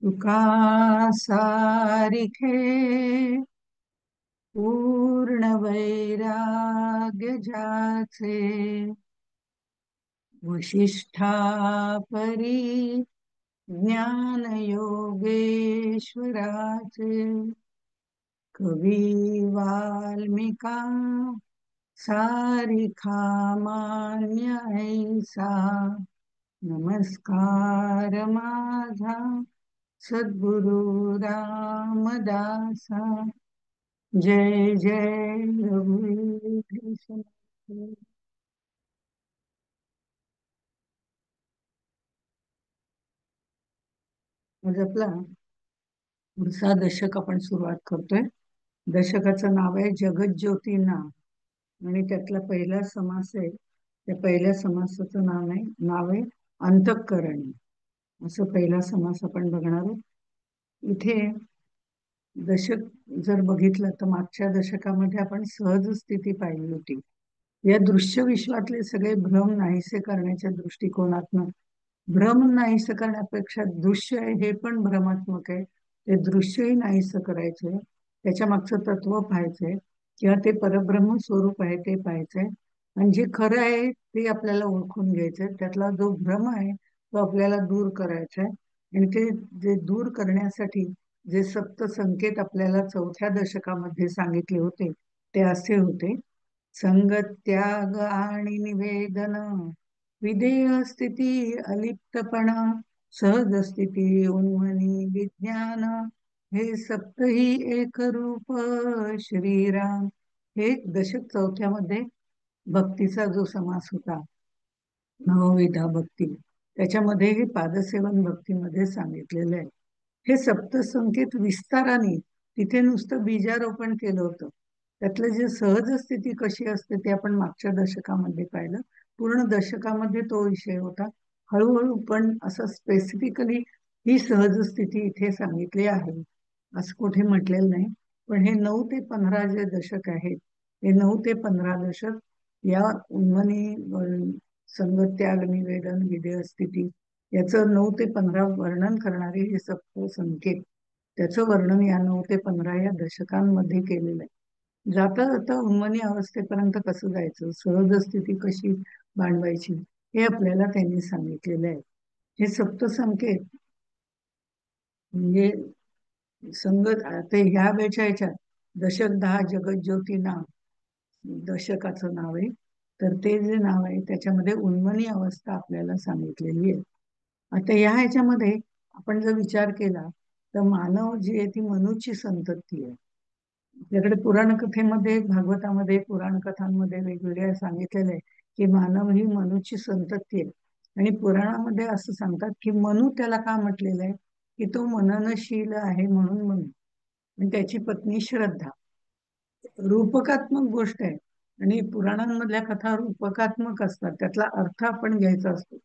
तुका सारिखे पूर्ण वैराग्य ज्याचे वशिष्ठापरी ज्ञान योगेश्वराचे कवी वाल्मिका सारिखा मान्य ऐसा नमस्कार माझा सद्गुरु रामदासा. जय जय रघुवीर समर्थ. आज आपला पुढचा दशक आपण सुरुवात करतोय. दशकाचं नाव आहे जगज्योती नाम आणि त्यातला पहिला समास आहे. त्या पहिल्या समासाचं नाव आहे अंतःकरणी. असं पहिला समास आपण बघणार आहोत. इथे दशक जर बघितलं तर मागच्या दशकामध्ये आपण सहज स्थिती पाहिली होती. या दृश्य विश्वातले सगळे भ्रम नाहीसे करण्याच्या दृष्टिकोनातनं, भ्रम नाहीसे करण्यापेक्षा दृश्य आहे हे पण भ्रमात्मक आहे, ते दृश्यही नाहीसं करायचंय, त्याच्या मागचं तत्व पाहायचंय किंवा ते परब्रह्म स्वरूप आहे ते पाहायचंय. आणि जे खरं आहे ते आपल्याला ओळखून घ्यायचंय. त्यातला जो भ्रम आहे तो आपल्याला दूर करायचा आहे. आणि ते जे दूर करण्यासाठी जे सप्त संकेत आपल्याला चौथ्या दशकामध्ये सांगितले होते ते असे होते: संगत्याग आणि निवेदन, विधेय स्थिती अलिप्तपणा, सहज स्थिती उन्मनी विज्ञान, हे सप्तही एक रूप श्रीराम. हे दशक चौथ्यामध्ये भक्तीचा जो समास होता, नवविधा भक्ती, त्याच्यामध्ये हे पादसेवन भक्तीमध्ये सांगितलेलं आहे. हे सप्तसंकेत विस्ताराने तिथे नुसतं बीजारोपण केलं होतं. त्यातलं जे सहज स्थिती कशी असते ते आपण मागच्या दशकामध्ये पाहिलं. पूर्ण दशकामध्ये तो विषय होता. हळूहळू पण असं स्पेसिफिकली ही सहज स्थिती इथे सांगितली आहे असं कुठे म्हटलेलं नाही. पण हे 9 ते 15 जे दशक आहेत, हे 9 ते 15 दशक या उन्मनी संगत्याग निवेदन विधेय स्थिती याचं 9 ते 15 वर्णन करणारे हे सप्त संकेत, त्याचं वर्णन या 9 ते 15 या दशकांमध्ये केलेलं आहे. जाता जाता उन्मनी अवस्थेपर्यंत कसं जायचं, सहज स्थिती कशी बांधवायची, हे आपल्याला त्यांनी सांगितलेलं आहे. हे सप्त संकेत म्हणजे संगत ते ह्या वेळच्या ह्याच्यात दशक 10 जगज्योती नाव दशकाचं नाव आहे. तर ते जे नाव आहे त्याच्यामध्ये उन्मनी अवस्था आपल्याला सांगितलेली आहे. आता या ह्याच्यामध्ये आपण जर विचार केला तर मानव जी आहे ती मनूची संतती आहे. आपल्याकडे पुराण कथेमध्ये, भागवतामध्ये, पुराण कथांमध्ये वेगवेगळ्या सांगितलेलं आहे की मानव ही मनूची संतती आहे. आणि पुराणामध्ये असं सांगतात की मनू त्याला का म्हटलेलं आहे की तो मननशील आहे म्हणून मनू. आणि त्याची पत्नी श्रद्धा. रूपकात्मक गोष्ट आहे आणि पुराणांमधल्या कथा रूपकात्मक असतात, त्यातला अर्थ आपण घ्यायचा असतो.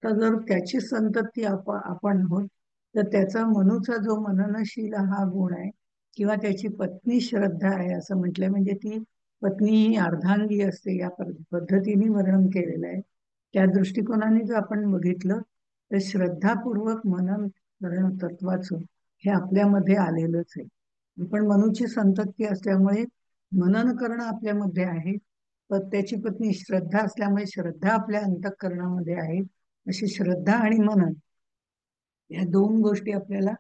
तर जर त्याची संतती आपण आहोत तर त्याचा मनूचा जो मननशील हा गुण आहे किंवा त्याची पत्नी श्रद्धा आहे असं म्हटलंय, म्हणजे ती पत्नी ही अर्धांगी असते या पद्धतीने वर्णन केलेलं आहे. त्या दृष्टिकोनाने जर आपण बघितलं तर श्रद्धापूर्वक मनन करणं तत्वाचं हे आपल्यामध्ये आलेलंच आहे. पण मनूची संतती असल्यामुळे मनन करणं आपल्यामध्ये आहे. पण त्याची पत्नी श्रद्धा असल्यामुळे श्रद्धा आपल्या अंतःकरणामध्ये आहे. अशी श्रद्धा आणि मनन या दोन गोष्टी आपल्याला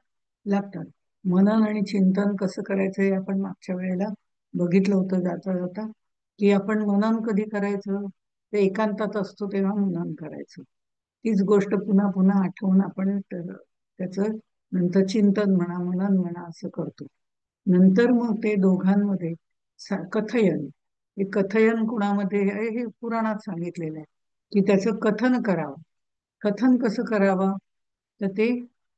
लागतात. मनन आणि चिंतन कसं करायचं हे आपण मागच्या वेळेला बघितलं होतं जाता जाता, की आपण मनन कधी करायचं, ते एकांतात असतो तेव्हा मनन करायचं. तीच गोष्ट पुन्हा पुन्हा आठवून आपण त्याचं नंतर चिंतन म्हणा मनन म्हणा असं करतो. नंतर मग ते दोघांमध्ये कथयन, हे कथयन कुणामध्ये आहे हे पुराणात सांगितलेलं आहे की त्याचं कथन करावं. कथन कसं करावं तर ते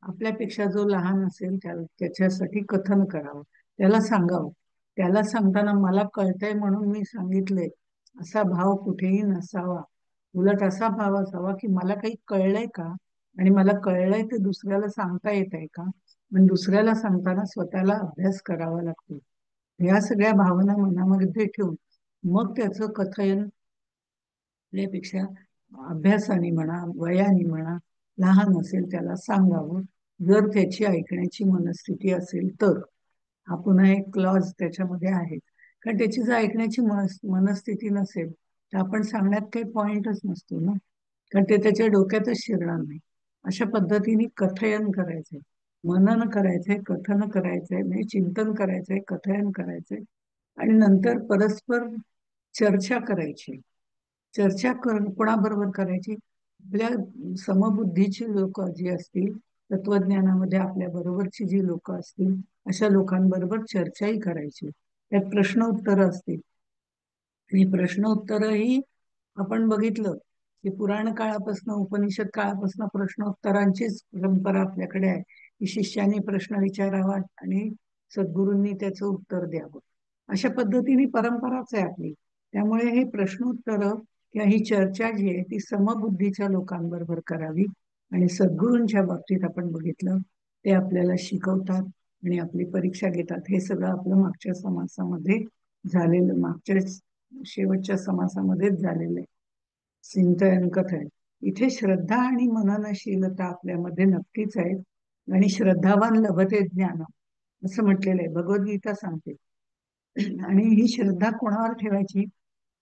आपल्यापेक्षा जो लहान असेल त्याच्यासाठी कथन करावं, त्याला सांगावं. त्याला सांगताना मला कळतंय म्हणून मी सांगितलंय असा भाव कुठेही नसावा. उलट असा भाव असावा की मला काही कळलंय का, आणि मला कळलंय ते दुसऱ्याला सांगता येत आहे का. पण दुसऱ्याला सांगताना स्वतःला अभ्यास करावा लागतो. ह्या सगळ्या भावना मनामध्ये ठेवून मग त्याचं कथयन आपल्यापेक्षा अभ्यासाने म्हणा वयाने म्हणा लहान असेल त्याला सांगावं. जर त्याची ऐकण्याची मनस्थिती असेल तर. हा पुन्हा एक क्लॉज त्याच्यामध्ये आहे. कारण त्याची जर ऐकण्याची मनस्थिती नसेल तर आपण सांगण्यात काही पॉइंटच नसतो ना. कारण ते त्याच्या डोक्यातच शिरणार नाही. अशा पद्धतीने कथयन करायचंय, मनन करायचंय, कथन करायचंय, म्हणजे चिंतन करायचंय, कथयन करायचंय. आणि नंतर परस्पर चर्चा करायची. चर्चा कोणाबरोबर करायची? आपल्या समबुद्धीची लोक जी असतील, तत्वज्ञानामध्ये आपल्या बरोबरची जी लोक असतील, अशा लोकांबरोबर चर्चाही करायची. त्यात प्रश्न उत्तर असतील. आणि प्रश्न उत्तरही आपण बघितलं की पुराण काळापासून, उपनिषद काळापासून प्रश्नोत्तरांचीच परंपरा आपल्याकडे आहे, की शिष्याने प्रश्न विचारावा आणि सद्गुरूंनी त्याचं उत्तर द्यावं. अशा पद्धतीने परंपराच आहे आपली. त्यामुळे हे प्रश्नोत्तर किंवा ही चर्चा जी आहे ती समबुद्धीच्या लोकांबरोबर करावी. आणि सद्गुरूंच्या बाबतीत आपण बघितलं, ते आपल्याला शिकवतात आणि आपली परीक्षा घेतात. हे सगळं आपलं मागच्या समासामध्ये झालेलं, मागच्या शेवटच्या समासामध्येच झालेलं आहे. चिंतन कथन. इथे श्रद्धा आणि मननशीलता आपल्यामध्ये नक्कीच आहे. आणि श्रद्धावान लभते ज्ञान असं म्हटलेलं आहे, भगवद्गीता सांगते. आणि ही श्रद्धा कोणावर ठेवायची?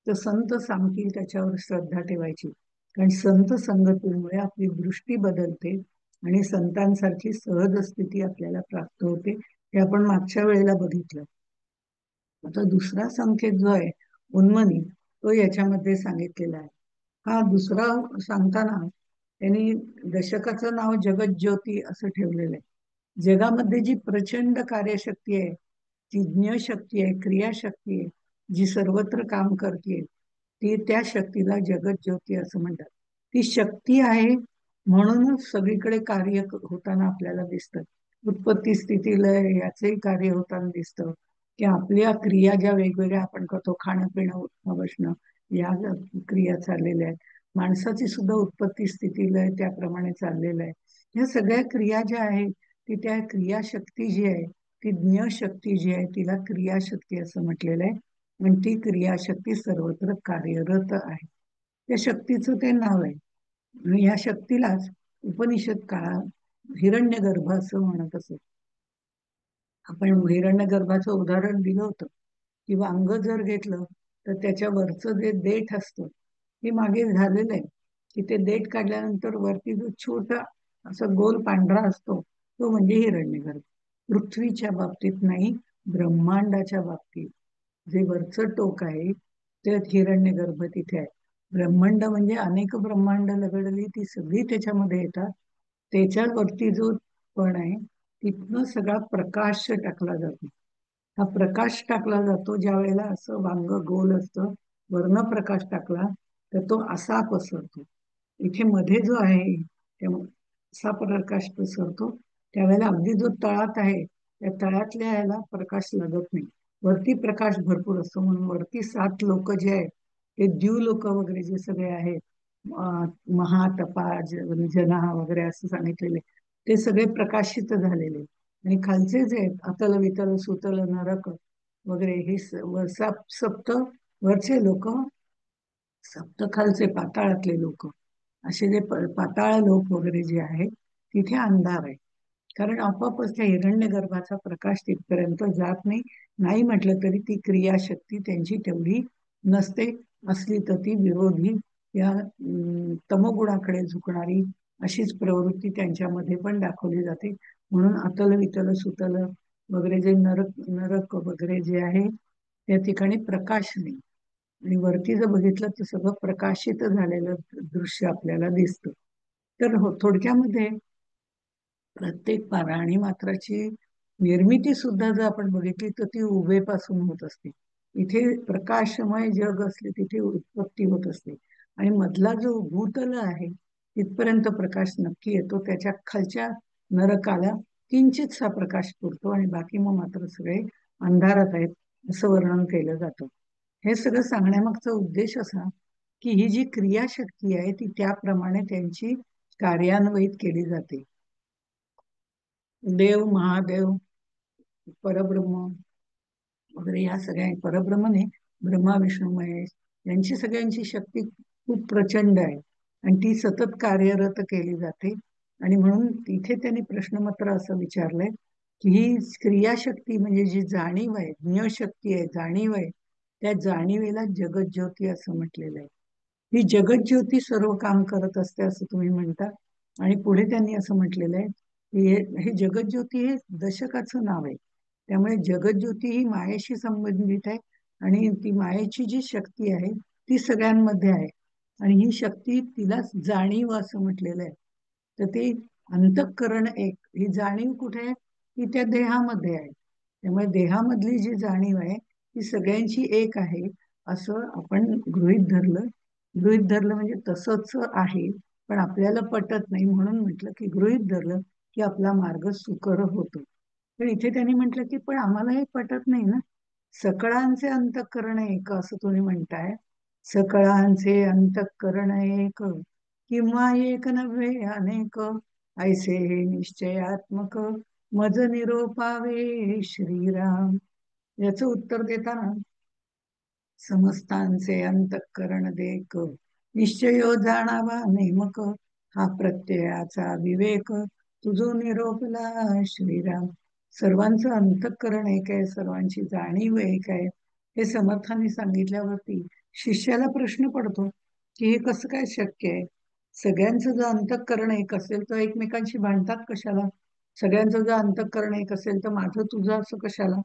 तर संत सांगतील त्याच्यावर श्रद्धा ठेवायची. कारण संत संगतीमुळे आपली दृष्टी बदलते आणि संतांसारखी सहज स्थिती आपल्याला प्राप्त होते. हे आपण मागच्या वेळेला बघितलं. आता दुसरा संकेत जो आहे उन्मनी, तो याच्यामध्ये सांगितलेला आहे. हा दुसरा सांगताना त्यांनी दशकाचं नाव जगज्योती असं ठेवलेलं आहे. जगामध्ये जी प्रचंड कार्यशक्ती आहे, जी ज्ञशक्ती आहे, क्रियाशक्ती आहे, जी सर्वत्र काम करते, ती त्या शक्तीला जगज्योती असं म्हणतात. ती शक्ती आहे म्हणूनच सगळीकडे कार्य होताना आपल्याला दिसतं. उत्पत्ती स्थिती लय याचंही कार्य होताना दिसतं, की आपल्या क्रिया ज्या वेगवेगळ्या आपण करतो, खाणं पिणं उठणं बसणं, या ज्या क्रिया चाललेल्या आहेत, माणसाची सुद्धा उत्पत्ती स्थिती लय त्याप्रमाणे चाललेलं आहे. ह्या सगळ्या क्रिया ज्या आहेत ती त्या क्रियाशक्ती जी आहे, ती ज्ञशक्ती जी आहे तिला क्रियाशक्ती असं म्हटलेलं आहे. आणि ती क्रियाशक्ती सर्वत्र कार्यरत आहे. त्या शक्तीचं ते नाव आहे. आणि या शक्तीलाच उपनिषद काळात हिरण्यगर्भ असं म्हणत असत. आपण हिरण्यगर्भाचं उदाहरण दिलं होतं, की वांग जर घेतलं तर त्याच्या वरचं जे देठ असतं ते मागे झालेलं आहे, की ते देठ काढल्यानंतर वरती जो छोटा असा गोल पांढरा असतो तो म्हणजे हिरण्यगर्भ. पृथ्वीच्या बाबतीत नाही, ब्रह्मांडाच्या बाबतीत जे वरचं टोक आहे ते हिरण्यगर्भ तिथे आहे. ब्रह्मांड म्हणजे अनेक ब्रह्मांड लगडली ती सगळी त्याच्यामध्ये येतात. त्याच्यावरती जो पण आहे तिथनं सगळा प्रकाश टाकला जातो. हा प्रकाश टाकला जातो ज्या वेळेला असं वांग गोल असतं, वर्ण प्रकाश टाकला तर तो असा पसरतो. इथे मध्ये जो आहे असा प्रकाश पसरतो. त्यावेळेला अगदी जो तळात आहे त्या तळातल्या याला प्रकाश लागत नाही. वरती प्रकाश भरपूर असतो म्हणून वरती 7 लोक जे आहेत ते द्यू लोक वगैरे जे सगळे आहेत, महातपा जना वगैरे असं सांगितलेले, ते सगळे प्रकाशित झालेले. आणि खालचे जे आहेत अतल वितल सुतल नरक वगैरे हे सप्त वरचे लोक, सप्त खालचे पाताळातले लोक, असे जे पाताळ लोक वगैरे जे आहेत तिथे अंधार आहे. कारण आपोआपच त्या हिरण्यगर्भाचा प्रकाश तिथपर्यंत जात नाही. नाही म्हटलं तरी ती क्रियाशक्ती त्यांची तेवढी नसते. असली तर ती विरोधी या तमोगुणाकडे झुकणारी अशीच प्रवृत्ती त्यांच्यामध्ये पण दाखवली जाते. म्हणून अतल वितल सुतल वगैरे जे नरक नरक वगैरे जे आहे त्या ठिकाणी प्रकाश नाही. आणि वरती जर बघितलं तर सगळं प्रकाशित झालेलं दृश्य आपल्याला दिसतं. तर हो, थोडक्यामध्ये प्रत्येक प्राणी मात्राची निर्मिती सुद्धा जर आपण बघितली तर ती उभेपासून होत असते. इथे प्रकाशमय जग असले तिथे उत्पत्ती होत असते. आणि मधला जो भूतल आहे तिथपर्यंत प्रकाश नक्की येतो. त्याच्या खालच्या नरकाला किंचितसा प्रकाश पुरतो आणि बाकी मग मात्र सगळे अंधारात आहेत असं वर्णन केलं जातं. हे सगळं सांगण्यामागचा उद्देश असा की ही जी क्रियाशक्ती आहे ती त्याप्रमाणे त्यांची कार्यान्वित केली जाते. देव, महादेव, परब्रह्म वगैरे या सगळ्या परब्रह्मने ब्रह्मा विष्णू महेश यांची सगळ्यांची शक्ती खूप प्रचंड आहे आणि ती सतत कार्यरत केली जाते. आणि म्हणून तिथे त्यांनी प्रश्नमत्र असं विचारलंय की ही क्रियाशक्ती म्हणजे जी जाणीव आहे, ज्ञशक्ती आहे, जाणीव आहे, त्या जाणीवेला जगज्योती असं म्हटलेलं आहे. ही जगज्योती सर्व काम करत असते असं तुम्ही म्हणता. आणि पुढे त्यांनी असं म्हटलेलं आहे की हे जगज्योती हे दशकाचं नाव आहे. त्यामुळे जगज्योती ही मायेशी संबंधित आहे आणि ती मायेची जी शक्ती आहे ती सगळ्यांमध्ये आहे. आणि ही शक्ती तिलाच जाणीव असं म्हटलेलं आहे. तर ते अंतःकरण एक, ही जाणीव कुठे आहे? ती त्या देहामध्ये आहे. त्यामुळे देहामधली जी जाणीव आहे ती सगळ्यांची एक आहे असं आपण गृहीत धरलं. गृहीत धरलं म्हणजे तसंच आहे, पण आपल्याला पटत नाही म्हणून म्हटलं की गृहीत धरलं की आपला मार्ग सुकर होतो. पण इथे त्यांनी म्हटलं की पण आम्हाला हे पटत नाही ना. सकळांचे अंतःकरण एक असं तुम्ही म्हणताय. सकळांचे अंतःकरण एक किंवा एक नव्हे अनेक, ऐसे हे निश्चयात्मक मज निरोपावे श्रीराम. याचं उत्तर देताना समस्तांचे अंतःकरण देक निश्चयो जाणावा नेमक, हा प्रत्ययाचा विवेक तुझो निरोपला श्रीराम. सर्वांचं अंतःकरण एक आहे, सर्वांची जाणीव एक आहे, हे समर्थांनी सांगितल्यावरती शिष्याला प्रश्न पडतो की हे कसं काय शक्य आहे? सगळ्यांचं जर अंतःकरण एक असेल तर एकमेकांशी भांडतात कशाला? सगळ्यांचं जर अंतःकरण एक असेल तर माझं तुझं असं कशाला?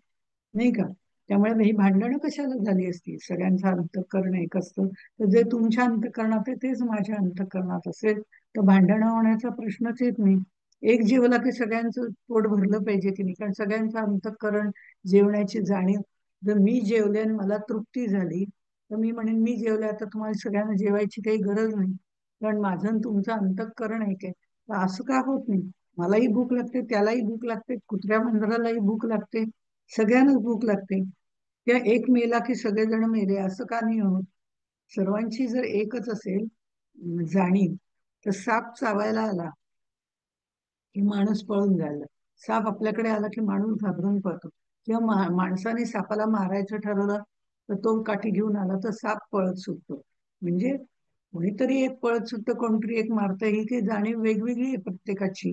नाही का? त्यामुळे ही भांडणं कशाला झाली असती? सगळ्यांचं अंतःकरण एक असतं, तर जे तुमच्या अंतःकरणात आहे तेच माझ्या अंतःकरणात असेल तर भांडणं होण्याचा प्रश्नच येत नाही. एक जेवला की सगळ्यांचं पोट भरलं पाहिजे की नाही? कारण सगळ्यांचं अंतःकरण, जेवण्याची जाणीव. जर मी जेवले आणि मला तृप्ती झाली तर मी म्हणेन मी जेवले, आता तुम्हाला सगळ्यांना जेवायची काही गरज नाही, कारण माझं आणि तुमचं अंतःकरण एक आहे. तर असं का होत नाही? मलाही भूक लागते, त्यालाही भूक लागते, कुत्र्या मांजरालाही भूक लागते, सगळ्यांनाच भूक लागते. त्या एक मेला की सगळेजण मेले असं का नाही होत? सर्वांची जर एकच असेल जाणीव, तर साप चावायला आला की माणूस पळून जायला, साप आपल्याकडे आला की माणूस घाबरून पळतो. किंवा माणसाने सापाला मारायचं ठरवलं तर तो काठी घेऊन आला तर साप पळत सुटतो. म्हणजे कोणीतरी एक पळत सुटतं, कोणतरी एक मारतं, ही काही जाणीव वेगवेगळी आहे प्रत्येकाची,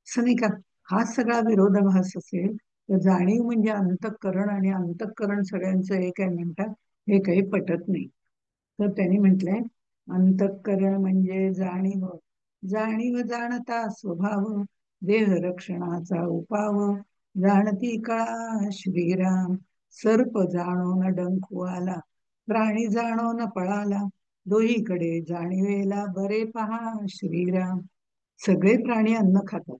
असं नाही का? हा सगळा विरोधाभास असेल तर जाणीव म्हणजे अंतःकरण, आणि अंतःकरण सगळ्यांचं एक आहे म्हणतात, हे काही पटत नाही. तर त्यांनी म्हटलंय अंतःकरण म्हणजे जाणीव, जाणीव जाणता स्वभाव, देह रक्षणाचा उपाव, जाणती कळा श्रीराम. सर्प जाणो न डंखू आला, प्राणी जाणो न पळाला, दोहीकडे जाणीवेला बरे पहा श्रीराम. सगळे प्राणी अन्न खातात,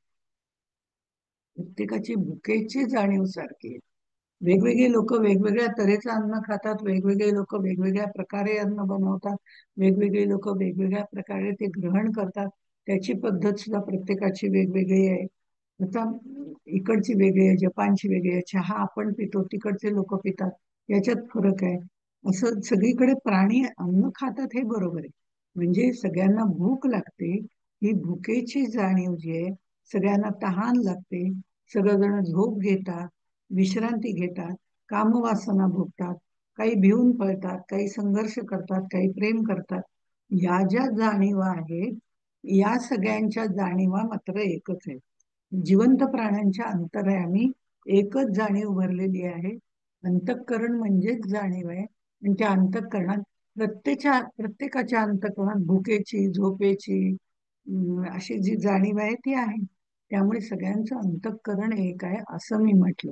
प्रत्येकाची भुकेची जाणीव सारखी आहे. वेगवेगळे लोक वेगवेगळ्या तऱ्हेचं अन्न खातात, वेगवेगळे लोक वेगवेगळ्या प्रकारे अन्न बनवतात, वेगवेगळे लोक वेगवेगळ्या प्रकारे ते ग्रहण करतात. त्याची पद्धत सुद्धा प्रत्येकाची वेगवेगळी आहे. आता इकडची वेगळी आहे, जपानची वेगळी आहे, चहा आपण पितो तिकडचे लोक पितात, याच्यात फरक आहे. असं सगळीकडे प्राणी अन्न खातात हे बरोबर आहे. म्हणजे सगळ्यांना भूक लागते, ही भुकेची जाणीव जी आहे, सगळ्यांना तहान लागते, सगळेजण झोप घेतात, विश्रांती घेतात, कामवासना भोगतात, काही भिवून पळतात, काही संघर्ष करतात, काही प्रेम करतात. या ज्या जाणीवा आहेत, या सगळ्यांच्या जाणीवा मात्र एकच आहे. जिवंत प्राण्यांच्या अंतर्यामी एकच जाणीव भरलेली आहे. अंतःकरण म्हणजेच जाणीव आहे. आणि त्या अंतःकरणात प्रत्येकाच्या अंतःकरणात भुकेची, झोपेची अशी जी जाणीव आहे ती आहे. त्यामुळे सगळ्यांचं अंतःकरण एक आहे असं मी म्हटलं.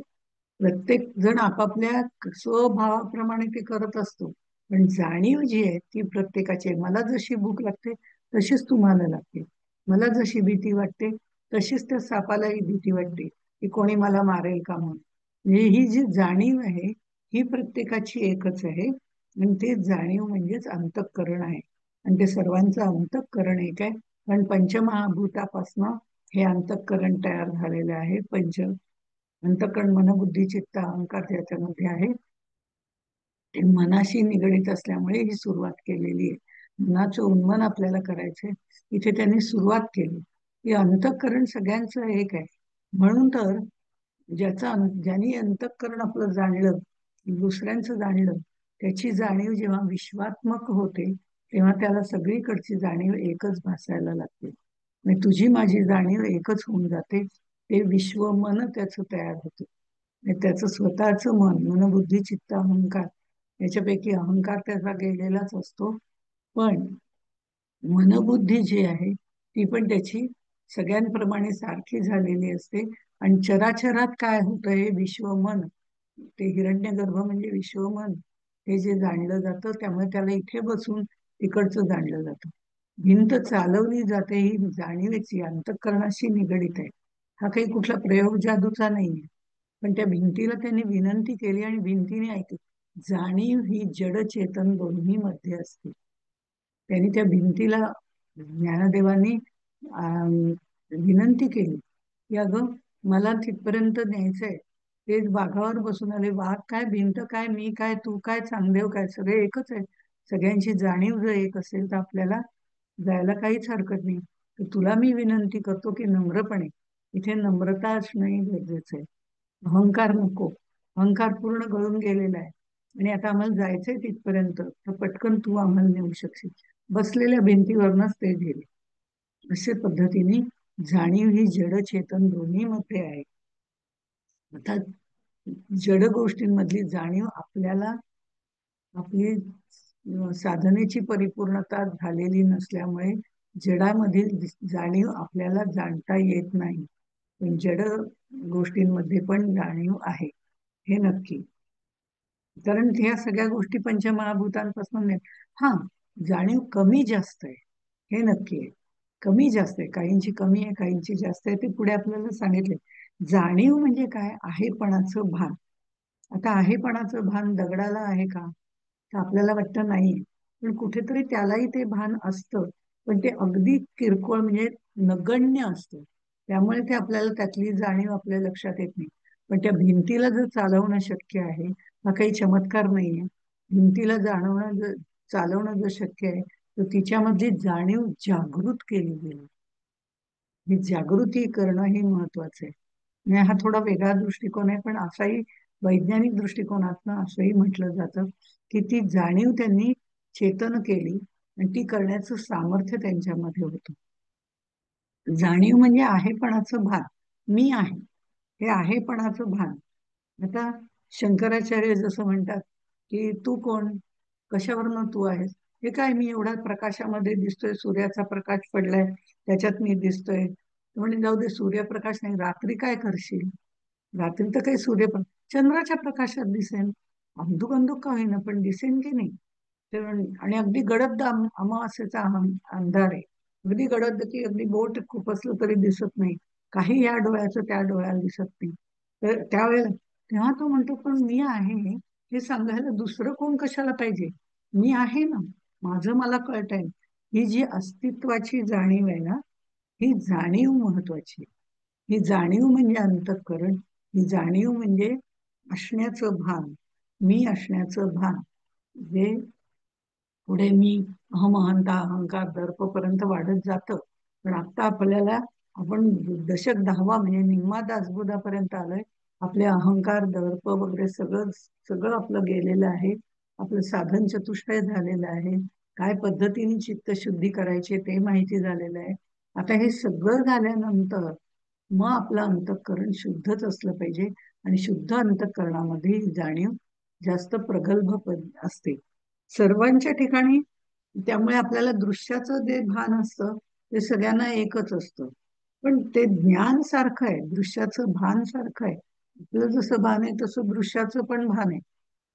प्रत्येक जण आपापल्या स्वभावाप्रमाणे ते करत असतो, पण जाणीव जी आहे ती प्रत्येकाची आहे. मला जशी भूक लागते तशीच तुम्हाला लागते, मला जशी भीती वाटते तशीच त्या सापालाही भीती वाटते की कोणी मला मारेल का म्हणून. म्हणजे ही जी जाणीव आहे ही प्रत्येकाची एकच आहे, आणि ते जाणीव म्हणजेच अंतःकरण आहे. आणि ते सर्वांचं अंतःकरण एक आहे, कारण पंचमहाभूतापासनं हे अंतःकरण तयार झालेलं आहे. अंतःकरण मन बुद्धी चित्त अहंकार ज्याच्यामध्ये आहे ते मनाशी निगडीत असल्यामुळे ही सुरुवात केलेली आहे. मनाचं उन्मन आपल्याला करायचंय, इथे त्यांनी सुरुवात केली. हे अंतःकरण सगळ्यांचं एक आहे. म्हणून तर ज्यांनी अंतःकरण आपलं जाणलं, दुसऱ्यांचं जाणलं, त्याची जाणीव जेव्हा विश्वात्मक होते तेव्हा त्याला सगळीकडची जाणीव एकच भासायला लागते. म्हणजे तुझी माझी जाणीव एकच होऊन जाते. ते विश्व मन त्याचं तयार होतं. म्हणजे त्याचं स्वतःचं मन बुद्धी चित्त अहंकार याच्यापैकी अहंकार त्याचा गेलेलाच असतो. पण मनबुद्धी जी आहे ती पण त्याची सगळ्यांप्रमाणे सारखी झालेली असते. आणि चराचरात काय होतं हे विश्वमन, ते हिरण्यगर्भ म्हणजे विश्वमन, हे जे जाणलं जातं त्यामुळे त्याला इथे बसून तिकडचं जाणलं जातं. भिंत चालवली जाते ही जाणीवेची अंतःकरणाशी निगडीत आहे. हा काही कुठला प्रयोग जादूचा नाहीये. पण त्या भिंतीला त्यांनी विनंती केली आणि भिंतीने ऐकली. जाणीव ही जड चेतन दोन्ही मध्ये असते. त्यांनी त्या भिंतीला, ज्ञानदेवांनी विनंती केली की अगं मला तिथपर्यंत न्यायचंय. ते बागावर बसून आले. वाघ काय, भिंत काय, मी काय, तू काय, चांगदेव काय, सगळे एकच आहे. सगळ्यांची जाणीव जर एक असेल तर आपल्याला जायला काहीच हरकत नाही. तर तुला मी विनंती करतो की नम्रपणे, इथे नम्रता असणं गरजेचं आहे. अहंकार नको. अहंकार पूर्ण गळून गेलेला आहे आणि आता आम्हाला जायचंय तिथपर्यंत, तर पटकन तू आम्हाला नेऊ शकशील. बसलेल्या भिंतीवरनच ते गेले. अशा पद्धतीने जाणीव ही जड चेतन दोन्ही मध्ये आहे. अर्थात जड गोष्टींमधली जाणीव आपल्याला आपली साधनेची परिपूर्णता झालेली नसल्यामुळे जडामधील जाणीव आपल्याला जाणता येत नाही. पण जड गोष्टींमध्ये पण जाणीव आहे, हे नक्की. कारण ह्या सगळ्या गोष्टी पंचमहाभूतांपासून हा, जाणीव कमी जास्त आहे, हे नक्की आहे. कमी जास्त आहे, काहींची कमी आहे, काहींची जास्त आहे, ते पुढे आपल्याला सांगितले. जाणीव म्हणजे काय? आहेपणाचं भान. आता आहेपणाचं भान दगडाला आहे का? तर आपल्याला वाटतं नाही. पण कुठेतरी त्यालाही ते भान असतं, पण ते अगदी किरकोळ म्हणजे नगण्य असतं. त्यामुळे ते आपल्याला त्यातली जाणीव आपल्या लक्षात येत नाही. पण त्या भिंतीला जर चालवणं शक्य आहे, हा काही चमत्कार नाहीये. भिंतीला जाणवणं जर, चालवणं जर शक्य आहे, तर तिच्यामधली जाणीव जागृत केली गेली. ही जागृती करणं हे महत्वाचं आहे. म्हणजे हा थोडा वेगळा दृष्टिकोन आहे, पण असाही वैज्ञानिक दृष्टिकोनातनं असंही म्हटलं जातं की ती जाणीव त्यांनी चेतन केली आणि ती करण्याचं सामर्थ्य त्यांच्यामध्ये होतं. जाणीव म्हणजे आहेपणाचं भान. मी आहे, हे आहेपणाचं भान. आता शंकराचार्य जसं म्हणतात की तू कोण, कशावरनं तू आहेस, हे काय, मी एवढ्या प्रकाशामध्ये दिसतोय, सूर्याचा प्रकाश पडलाय त्याच्यात मी दिसतोय. म्हणजे जाऊ दे, सूर्यप्रकाश नाही, रात्री काय करशील? रात्री तर काही चंद्राच्या प्रकाशात दिसेन, अंधुक अंधुक का होईना पण दिसेन की नाही. तर आणि अगदी गडद अमावास्येचा अंधार आहे. अगदी गडद की अगदी बोट खूप असलं तरी दिसत नाही. काही या डोळ्याचं त्या डोळ्याला दिसत नाही. तर त्यावेळेला तेव्हा तो म्हणतो, पण मी आहे हे सांगायला दुसरं कोण कशाला पाहिजे? मी आहे ना, माझं मला कळतंय. ही जी अस्तित्वाची जाणीव आहे ना, ही जाणीव महत्वाची. ही जाणीव म्हणजे अंतःकरण. ही जाणीव म्हणजे असण्याचं भान, मी असण्याचं भान. जे पुढे मी अहमहंता अहंकार दर्पपर्यंत वाढत जातं. पण आता आपल्याला, आपण दशक 10वा म्हणजे निम्मा दासबोधापर्यंत आलोय. आपले अहंकार दर्प वगैरे सगळं सगळं आपलं गेलेलं आहे. आपलं साधन चतुष्टय झालेलं आहे. काय पद्धतीने चित्तशुद्धी करायची ते माहिती झालेलं आहे. आता हे सगळं झाल्यानंतर मग आपलं अंतःकरण शुद्धच असलं पाहिजे. आणि शुद्ध अंतःकरणामध्ये ही जाणीव जास्त प्रगल्भ असते सर्वांच्या ठिकाणी. त्यामुळे आपल्याला दृश्याचं जे भान असतं ते सगळ्यांना एकच असतं. पण ते ज्ञान सारखं आहे, दृश्याचं भान सारखं आहे. आपलं जसं भान आहे तसं दृश्याचं पण भान आहे.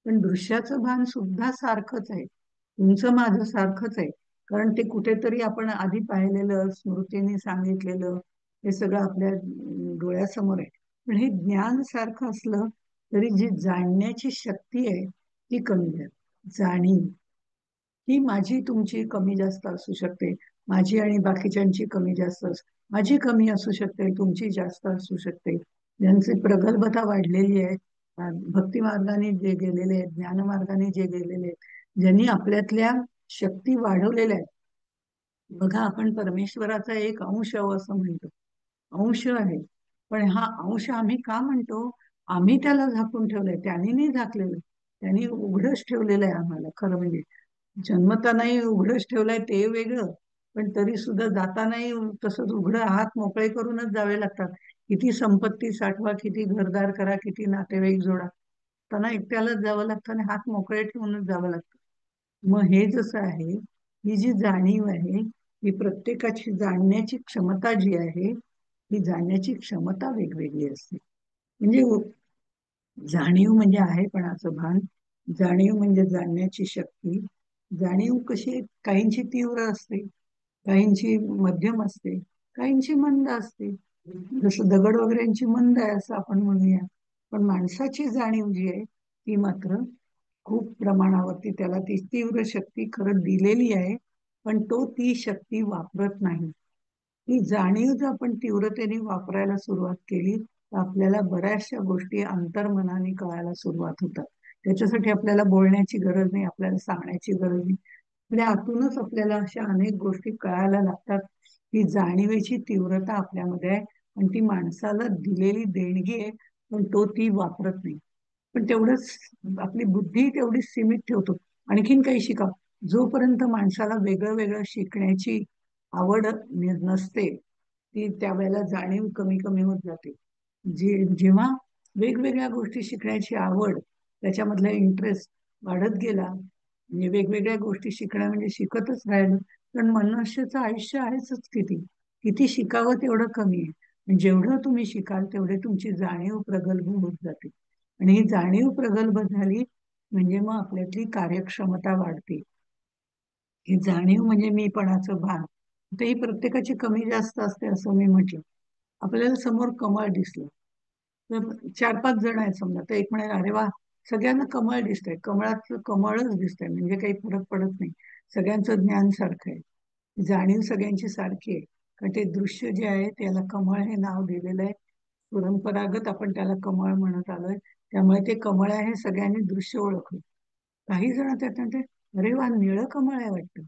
पण दृश्याचं भान सुद्धा सारखंच आहे, तुमचं माझं सारखंच आहे. कारण ते कुठेतरी आपण आधी पाहिलेलं, स्मृतीने सांगितलेलं, हे सगळं आपल्या डोळ्यासमोर आहे. पण हे ज्ञान सारखं असलं तरी जी जाणण्याची शक्ती आहे ती कमी आहे. जाणीव ही माझी तुमची कमी जास्त असू शकते, माझी आणि बाकीच्यांची कमी जास्त माझी कमी असू शकते, तुमची जास्त असू शकते. ज्यांची प्रगल्भता वाढलेली आहे, भक्ती मार्गाने जे गेलेले आहेत, ज्ञान मार्गाने जे गेलेले आहेत, ज्यांनी आपल्यातल्या शक्ती वाढवलेल्या आहेत. बघा, आपण परमेश्वराचा एक अंश आहोत असं म्हणतो, अंश आहे. पण हा अंश आम्ही का म्हणतो? आम्ही त्याला झाकून ठेवलंय, त्यांनी नाही झाकलेलं. त्यांनी उघडच ठेवलेलं आहे आम्हाला. खरं म्हणजे जन्मतानाही उघडच ठेवलंय ते वेगळं, पण तरी सुद्धा जातानाही तसंच उघडं हात मोकळे करूनच जावे लागतात. किती संपत्ती साठवा, किती घरदार करा, किती नातेवाईक जोडा, त्यांना एकट्यालाच जावं लागतं आणि हात मोकळे ठेवूनच जावं लागतं. मग हे जसं आहे, ही जी जाणीव आहे, ही प्रत्येकाची जाणण्याची क्षमता जी आहे, ही जाणण्याची क्षमता वेगवेगळी असते. म्हणजे जाणीव म्हणजे आहेपणाचं भान, जाणीव म्हणजे जाणण्याची शक्ती. जाणीव कशी आहे, काहींची तीव्र असते, काहींची मध्यम असते, काहींची मंद असते. जसं दगड वगैरेंची मंद आहे असं आपण म्हणूया. पण माणसाची जाणीव जी आहे ती मात्र खूप प्रमाणावरती, त्याला ती तीव्र शक्ती खरं दिलेली आहे, पण तो ती शक्ती वापरत नाही. ही जाणीव जर आपण तीव्रतेने वापरायला सुरुवात केली तर आपल्याला बऱ्याचशा गोष्टी अंतर्मनाने कळायला सुरुवात होतात. त्याच्यासाठी आपल्याला बोलण्याची गरज नाही, आपल्याला सांगण्याची गरज नाही. म्हणजे आतूनच आपल्याला अशा अनेक गोष्टी कळायला लागतात. ही जाणीवेची तीव्रता आपल्यामध्ये आहे आणि ती माणसाला दिलेली देणगी आहे, पण तो ती वापरत नाही. पण तेवढंच आपली बुद्धी तेवढी सीमित ठेवतो. आणखीन काही शिका. जोपर्यंत माणसाला वेगळं वेगळं शिकण्याची आवड नसते, ती त्यावेळेला जाणीव कमी कमी होत जाते. जेव्हा वेगवेगळ्या गोष्टी शिकण्याची आवड, त्याच्यामधला इंटरेस्ट वाढत गेला, म्हणजे वेगवेगळ्या गोष्टी शिकणं म्हणजे शिकतच राहिलं. पण मनुष्याचं आयुष्य आहेच किती, किती शिकावं तेवढं कमी आहे. आणि जेवढं तुम्ही शिकाल तेवढे तुमची जाणीव प्रगल्भ होत जाते. आणि ही जाणीव प्रगल्भ झाली म्हणजे मग आपल्यातली कार्यक्षमता वाढते. ही जाणीव म्हणजे मीपणाचं भान. तर ही प्रत्येकाची कमी जास्त असते असं मी म्हटलं. आपल्याला समोर कमळ दिसलं तर चार पाच जण आहेत समजा, तर एक म्हणेल अरे वा, सगळ्यांना कमळ दिसतंय, कमळाचं कमळच दिसतंय, म्हणजे काही फरक पडत नाही, सगळ्यांचं ज्ञान सारखं आहे, जाणीव सगळ्यांची सारखी आहे. कारण ते दृश्य जे आहे त्याला कमळ हे नाव दिलेलं आहे. परंपरागत आपण त्याला कमळ म्हणत आलोय, त्यामुळे ते कमळ आहे हे सगळ्यांनी दृश्य ओळखलं. काही जण त्यात म्हणते अरे वा, निळं कमळ आहे वाटतं,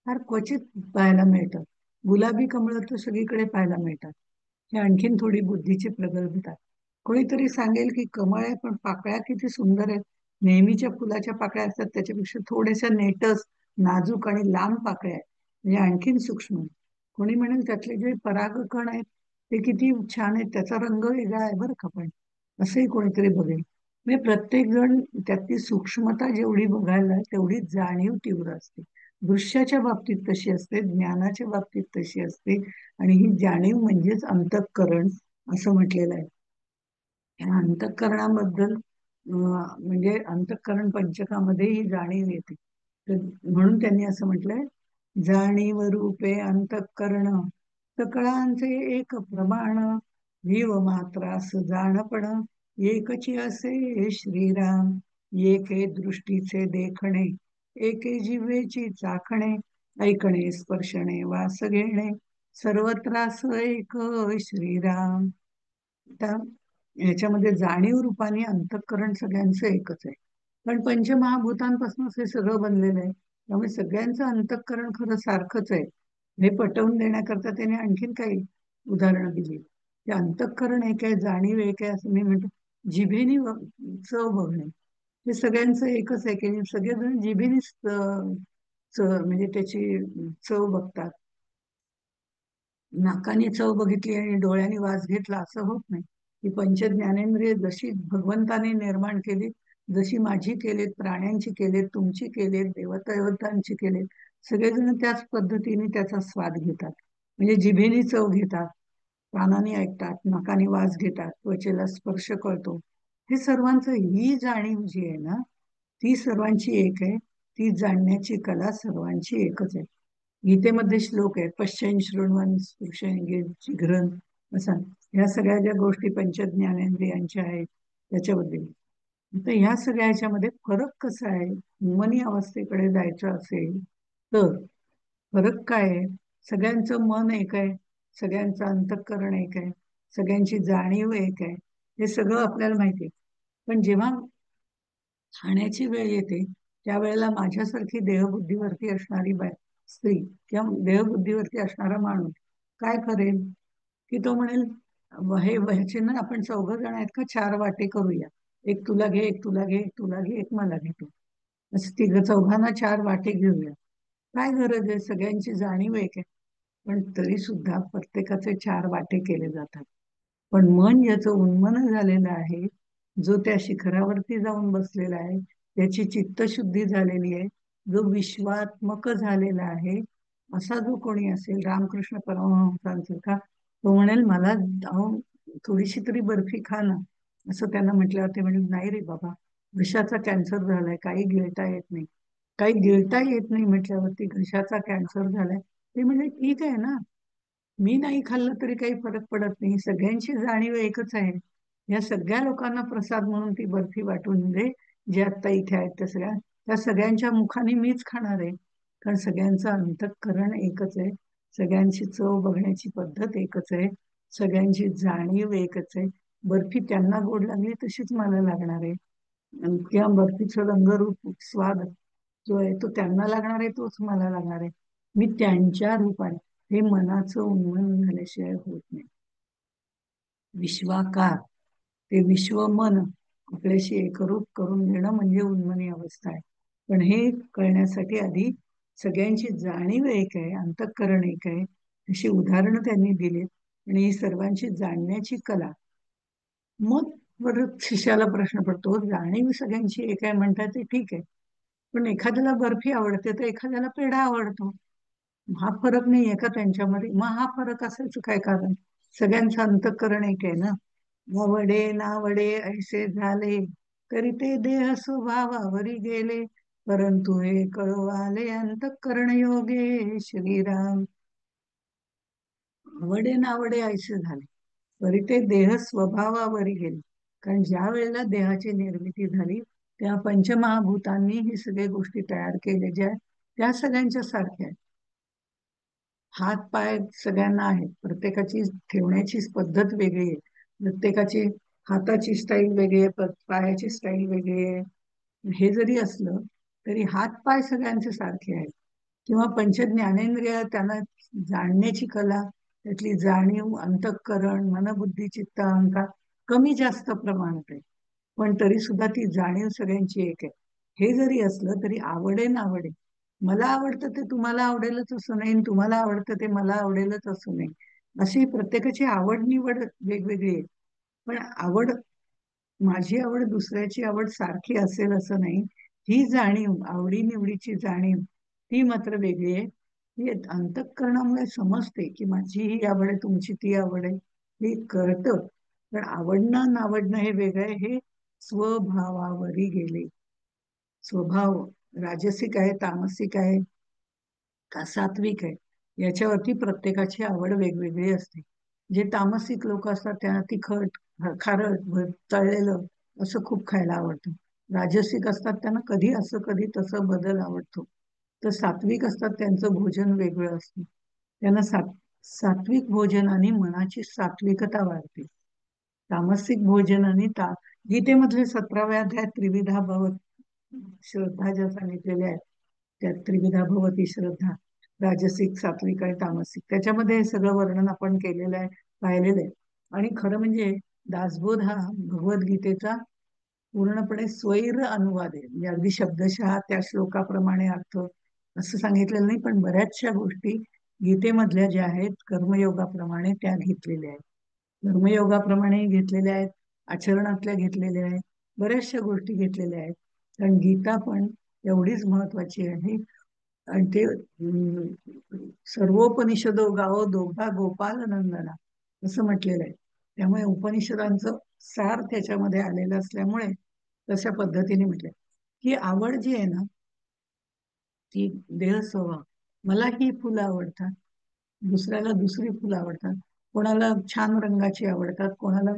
फार क्वचित पाहायला मिळतं. गुलाबी कमळ तर सगळीकडे पाहायला मिळतात. हे आणखीन थोडी बुद्धीची प्रगल्भता. कोणीतरी सांगेल की कमळ आहे पण पाकळ्या किती सुंदर आहेत, नेहमीच्या फुलाच्या पाकळ्या असतात त्याच्यापेक्षा थोड्याशा नेटस, नाजूक आणि लांब पाकळ्या आहेत, म्हणजे आणखीन सूक्ष्म. कोणी म्हणेल त्यातले जे परागकण आहेत ते किती छान आहेत, त्याचा रंग वेगळा आहे बरं का, पण असंही कोणीतरी बघेल. म्हणजे प्रत्येक जण त्यातली सूक्ष्मता जेवढी बघायला तेवढी जाणीव तीव्र असते. दृश्याच्या बाबतीत तशी असते, ज्ञानाच्या बाबतीत तशी असते. आणि ही जाणीव म्हणजेच अंतःकरण असं म्हटलेलं आहे. या अंतःकरणाबद्दल म्हणजे अंतःकरण पंचकामध्ये ही जाणीव येते. तर म्हणून त्यांनी असं म्हटलंय, जाणीव रूपे अंतःकरण सकळांचे एक प्रमाण, जीव मात्रास जाणपण एकची असे श्रीराम. एके दृष्टीचे देखणे, एके जिव्हेची चाखणे, ऐकणे स्पर्शणे वास घेणे, सर्वत्रास एक श्रीराम. आता याच्यामध्ये जाणीव रूपाने अंतःकरण सगळ्यांचं एकच आहे. पण पंचमहाभूतांपासूनच हे सगळं बनलेलं आहे, त्यामुळे सगळ्यांचं अंतःकरण खरं सारखंच आहे. हे पटवून देण्याकरता त्याने आणखीन काही उदाहरणं दिली. ते अंतःकरण एक आहे, जाणीव एक आहे, असं मी म्हणतो. जिभेने चव बघणे हे सगळ्यांचं एकच आहे, की सगळेजण जिभेनेच म्हणजे त्याची चव बघतात. नाकाने चव बघितली आणि डोळ्यांनी वास घेतला असं होत नाही. ही पंच ज्ञानेंद्रिय जशी भगवंताने निर्माण केली, जशी माझी केलेत, प्राण्यांची केलेत, तुमची केलेत, देवतांची केलेत, सगळेजण त्याच पद्धतीने त्याचा स्वाद घेतात. म्हणजे जिभेने चव घेतात, कानाने ऐकतात, नाकाने वास घेतात, त्वचेला स्पर्श कळतो. हे सर्वांचं, ही जाणीव जी आहे ना, ती सर्वांची एक आहे. ती जाणण्याची कला सर्वांची एकच आहे. गीतेमध्ये श्लोक आहे, पश्चिम शृण्वन् स्पृशेन जिघ्रन, असा. ह्या सगळ्या ज्या गोष्टी पंचज्ञानेंद्रियांच्या आहेत त्याच्याबद्दल. तर ह्या सगळ्या ह्याच्यामध्ये फरक कसा आहे, मनी अवस्थेकडे जायचं असेल तर फरक काय आहे? सगळ्यांचं मन एक आहे, सगळ्यांचं अंतःकरण एक आहे, सगळ्यांची जाणीव एक आहे, हे सगळं आपल्याला माहिती आहे. पण जेव्हा खाण्याची वेळ येते त्यावेळेला माझ्यासारखी देहबुद्धीवरती असणारी स्त्री किंवा देहबुद्धीवरती असणारा माणूस काय करेल, की तो म्हणेल हे ह्याचे ना आपण 4 जण आहेत का, 4 वाटे करूया. एक तुला घे, एक तुला घे, एक तुला घे, एक मला घेतो, असं 4 चौघांना 4 वाटे घेऊया. काय गरज आहे, सगळ्यांची जाणीव एक आहे. पण तरी सुद्धा प्रत्येकाचे चार वाटे केले जातात. पण मन ज्याचं उन्मन झालेलं आहे, जो त्या शिखरावरती जाऊन बसलेला आहे, त्याची चित्तशुद्धी झालेली आहे, जो विश्वात्मक झालेला आहे, असा जो कोणी असेल, रामकृष्ण परमहंसांसारखा, तो म्हणेल मला अहो, थोडीशी तरी बर्फी खा ना. असं त्यांना म्हटल्यावर ते म्हणेल नाही रे बाबा, घशाचा कॅन्सर झालाय, काही गिळता येत नाही. काही गिळता येत नाही म्हटल्यावरती घशाचा कॅन्सर झालाय, ते म्हणजे ठीक आहे ना, मी नाही खाल्लं तरी काही फरक पडत नाही, सगळ्यांची जाणीव एकच आहे. या सगळ्या लोकांना प्रसाद म्हणून ती बर्फी वाटून दे, जे आता इथे आहेत त्या सगळ्यांच्या मुखाने मीच खाणार आहे. कारण सगळ्यांचं अंतःकरण एकच आहे, सगळ्यांची चव बघण्याची पद्धत एकच आहे, सगळ्यांची जाणीव एकच आहे. बर्फी त्यांना गोड लागली तशीच मला लागणार आहे, आणि त्या बर्फीचं रंगरूप स्वाद जो आहे तो त्यांना लागणार आहे, तोच मला लागणार आहे. मी त्यांच्या रूपाने, हे मनाचं उन्मन झाल्याशिवाय होत नाही. विश्वाकार, ते विश्व मन आपल्याशी एकरूप करून घेणं म्हणजे उन्मनी अवस्था आहे. पण हे कळण्यासाठी आधी सगळ्यांची जाणीव एक आहे, अंतःकरण एक आहे, अशी उदाहरणं त्यांनी दिलीत. आणि ही सर्वांची जाणण्याची कला. मग परत शिष्याला प्रश्न पडतो, जाणीव सगळ्यांची एक आहे म्हणतात ते ठीक आहे, पण एखाद्याला बर्फी आवडते तर एखाद्याला पेढा आवडतो. हा फरक नाहीये का त्यांच्यामध्ये? मग हा फरक असायचं काय कारण? सगळ्यांचं अंतःकरण एक आहे ना. आवडे नावडे ऐसे झाले, तरी ते देह स्वभावावरी गेले, परंतु हे कळवाले अंतःकरण योगे श्रीराम. आवडे नावडे ऐसे झाले, तरी ते देह स्वभावावरी गेले. कारण ज्या वेळेला देहाची निर्मिती झाली, त्या पंचमहाभूतांनी ही सगळ्या गोष्टी तयार केल्या, ज्या त्या सगळ्यांच्या सारख्या आहेत. हात पाय सगळ्यांना आहेत, प्रत्येकाची ठेवण्याची पद्धत वेगळी आहे, प्रत्येकाची हाताची स्टाईल वेगळी आहे, पायाची स्टाईल वेगळी आहे. हे जरी असलं तरी हात पाय सगळ्यांचे सारखे आहेत. किंवा पंच ज्ञानेंद्रिय, त्यांना जाणण्याची कला, त्यातली जाणीव, अंतःकरण, मनबुद्धी चित्त अहंकार कमी जास्त प्रमाणात आहे. पण तरी सुद्धा ती जाणीव सगळ्यांची एक आहे. हे जरी असलं तरी आवडे नावडे, मला आवडतं ते तुम्हाला आवडेलच असं नाही, आणि तुम्हाला आवडतं ते मला आवडेलच असं नाही. अशी प्रत्येकाची आवड निवड वेगवेगळी आहे. पण आवड, माझी आवड दुसऱ्याची आवड सारखी असेल असं नाही. ही जाणीव, आवडी निवडीची जाणीव, ती मात्र वेगळी आहे. ही अंतःकरणामुळे समजते की माझी ही आवड आहे, तुमची ती आवड आहे, हे कळतं. पण आवडणं नावडणं हे वेगळं आहे. हे स्वभावावरी गेले. स्वभाव राजसिक आहे, तामसिक आहे का सात्विक आहे, याच्यावरती प्रत्येकाची आवड वेगवेगळी असते. जे तामसिक लोक असतात त्यांना तिखट, खारट, तळलेलं असं खूप खायला आवडतं. राजसिक असतात त्यांना कधी असं कधी तसं बदल आवडतो. तर सात्विक असतात त्यांचं भोजन वेगळं असतं. त्यांना सात्विक भोजनाने मनाची सात्विकता वाढते. तामसिक भोजनाने गीतेमधले 17व्या अध्यायात त्रिविधा भवत श्रद्धा ज्या सांगितलेल्या आहेत, त्या त्रिविधा भवती श्रद्धा, राजसिक, सात्विक आणि तामसिक, त्याच्यामध्ये हे सगळं वर्णन आपण केलेलं आहे, पाहिलेलं आहे. आणि खरं म्हणजे दासबोध हा भगवद्गीतेचा पूर्णपणे स्वैर अनुवाद आहे. म्हणजे अगदी शब्दशः त्या श्लोकाप्रमाणे अर्थ असं सांगितलेलं नाही, पण बऱ्याचशा गोष्टी गीतेमधल्या ज्या आहेत कर्मयोगाप्रमाणे त्या घेतलेल्या आहेत. कर्मयोगाप्रमाणे घेतलेल्या आहेत, आचरणातल्या घेतलेल्या आहेत, बऱ्याचशा गोष्टी घेतलेल्या आहेत. कारण गीता पण एवढीच महत्वाची आहे. आणि ते सर्वोपनिषदो गावो दोघा गोपाल नंदना असं म्हटलेलं आहे. त्यामुळे उपनिषदांचं सार त्याच्यामध्ये आलेलं असल्यामुळे तशा पद्धतीने म्हटलंय. ही आवड जी आहे ना, ती देह स्वभाव. मला ही फुलं आवडतात, दुसऱ्याला दुसरी फुलं आवडतात, कोणाला छान रंगाची आवडतात, कोणाला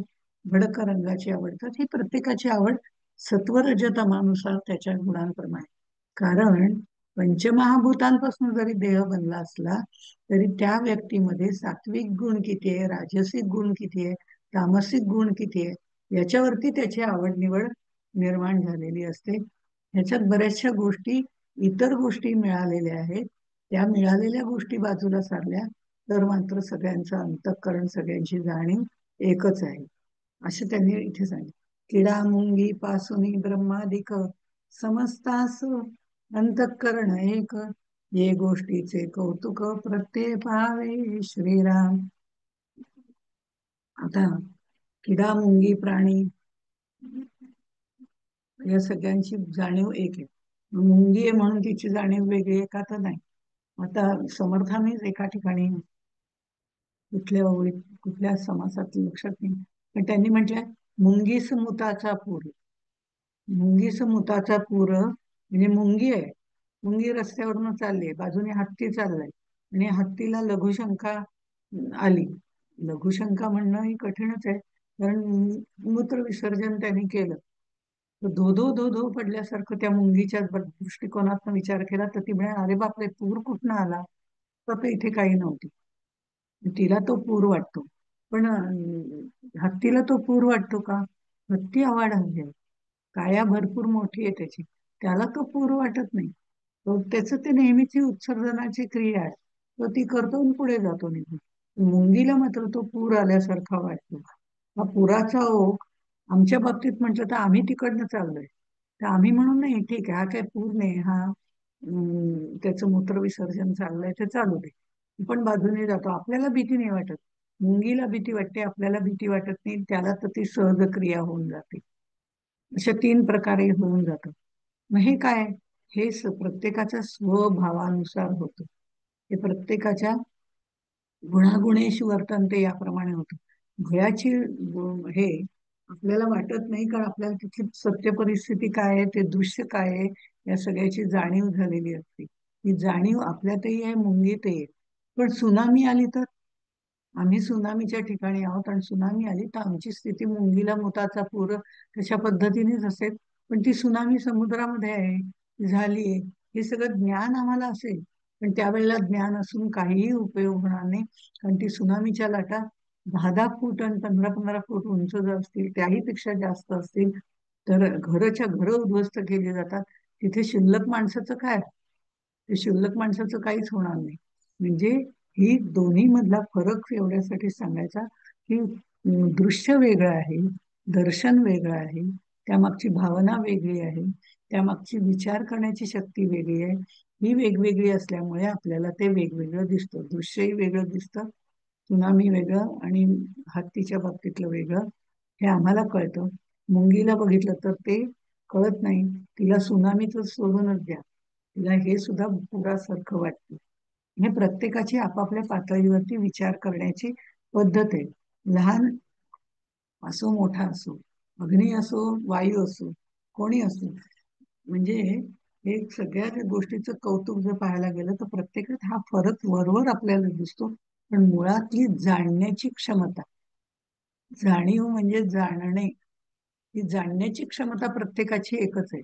भडक रंगाची आवडतात. ही प्रत्येकाची आवड सत्वरजतमानुसार त्याच्या गुणांप्रमाणे. कारण पंचमहाभूतांपासून जरी देह बनला असला तरी त्या व्यक्तीमध्ये सात्विक गुण किती आहे, राजसिक गुण किती आहे, तामसिक गुण किती आहे, याच्यावरती त्याची आवड निवड निर्माण झालेली असते. ह्याच्यात बऱ्याचशा गोष्टी, इतर गोष्टी मिळालेल्या आहेत. त्या मिळालेल्या गोष्टी बाजूला सारल्या तर मात्र सगळ्यांचं अंतःकरण, सगळ्यांची जाणीव एकच आहे, असे त्यांनी इथे सांगितले. किडा मुंगी पासुनी ब्रह्मादिक समस्तास अंतःकरण एक, ये गोष्टीचे कौतुक प्रत्यय पाहावे श्रीराम. आता किडा मुंगी प्राणी या सगळ्यांची जाणीव एक आहे. मुंगी आहे म्हणून तिची जाणीव वेगळी आहे का? तर नाही. आता समर्थानेच एका ठिकाणी कुठल्या ओळीत कुठल्या समासात लक्षात नाही, पण त्यांनी म्हटलंय मुंगीस मुताचा पूर. मुंगीस मुताचा पूर म्हणजे मुंगी आहे. मुंगी रस्त्यावरनं चालली, बाजूने हत्ती चाललाय आणि हत्तीला लघुशंका आली. लघुशंका म्हणणं ही कठीणच आहे, कारण मूत्र विसर्जन त्यांनी केलं तर धो धो धो धो पडल्यासारखं त्या मुंगीच्या दृष्टिकोनातून विचार केला तर ती म्हणे, अरे बापरे, पूर कुठनं आला? तर इथे काही नव्हती. तिला तो पूर वाटतो, पण हत्तीला तो पूर वाटतो का? हत्ती आवाड आहे, काया भरपूर मोठी आहे त्याची, त्याला तो पूर वाटत नाही. तो त्याचं ते नेहमीची उत्सर्जनाची क्रिया आहे, तो ती करतो आणि पुढे जातो निघून. मुंगीला मात्र तो पूर आल्यासारखा वाटतो. हा पुराचा ओघ आमच्या बाबतीत म्हटलं तर आम्ही तिकडनं चाललोय, तर आम्ही म्हणून नाही, ठीक आहे, हा काय पूर नाही, हा त्याचं मूत्र विसर्जन चाललंय ते चालू दे, पण बाजूने जातो, आपल्याला भीती नाही वाटत. मुंगीला भीती वाटते, आपल्याला भीती वाटत नाही, त्याला तर ती सहज क्रिया होऊन जाते. अशा तीन प्रकारे होऊन जातं. मग हे काय? हे प्रत्येकाच्या स्वभावानुसार होतं. हे प्रत्येकाच्या गुणागुणेश वर्तन ते याप्रमाणे होतं. भयाची हे आपल्याला वाटत नाही, कारण आपल्याला तिथली सत्य परिस्थिती काय आहे, ते दृश्य काय आहे, या सगळ्याची जाणीव झालेली असते. ही जाणीव आपल्यातही आहे, मुंगीतही आहे. पण सुनामी आली तर आम्ही सुनामीच्या ठिकाणी आहोत आणि सुनामी आली तर आमची स्थिती मुंगीला मुताचा पूर तशा पद्धतीनेच असेल. पण ती सुनामी समुद्रामध्ये आहे, झालीये, हे सगळं ज्ञान आम्हाला असेल, पण त्यावेळेला ज्ञान असून काहीही उपयोग होणार नाही, कारण ती सुनामीच्या लाटा 10-10 फूट आणि 15-15 फूट उंच जर असतील, त्याही पेक्षा जास्त असतील, तर घरच्या घर उद्ध्वस्त केली जातात. तिथे शिल्लक माणसाचं काय? ते शिल्लक माणसाचं काहीच होणार नाही. म्हणजे ही दोन्ही मधला फरक एवढ्यासाठी सांगायचा की दृश्य वेगळं आहे, दर्शन वेगळं आहे, त्यामागची भावना वेगळी आहे, त्यामागची विचार करण्याची शक्ती वेगळी आहे. ही वेगवेगळी असल्यामुळे आपल्याला ते वेगवेगळं दिसतं. दृश्यही वेगळं दिसतं, सुनामी वेगळं आणि हत्तीच्या बाबतीतलं वेगळं, हे आम्हाला कळतं. मुंगीला बघितलं तर ते कळत नाही, तिला सुनामीच सोडूनच द्या, तिला हे सुद्धा पुरासारखं वाटतं. हे प्रत्येकाची आपापल्या पातळीवरती विचार करण्याची पद्धत आहे. लहान असो मोठा असो, अग्नी असो वायू असो, कोणी असो, म्हणजे हे सगळ्या गोष्टीचं कौतुक जर पाहायला गेलं तर प्रत्येकात हा फरक वरवर आपल्याला दिसतो, पण मुळातली जाणण्याची क्षमता, जाणीव म्हणजे जाणणे, ही जाणण्याची क्षमता प्रत्येकाची एकच आहे.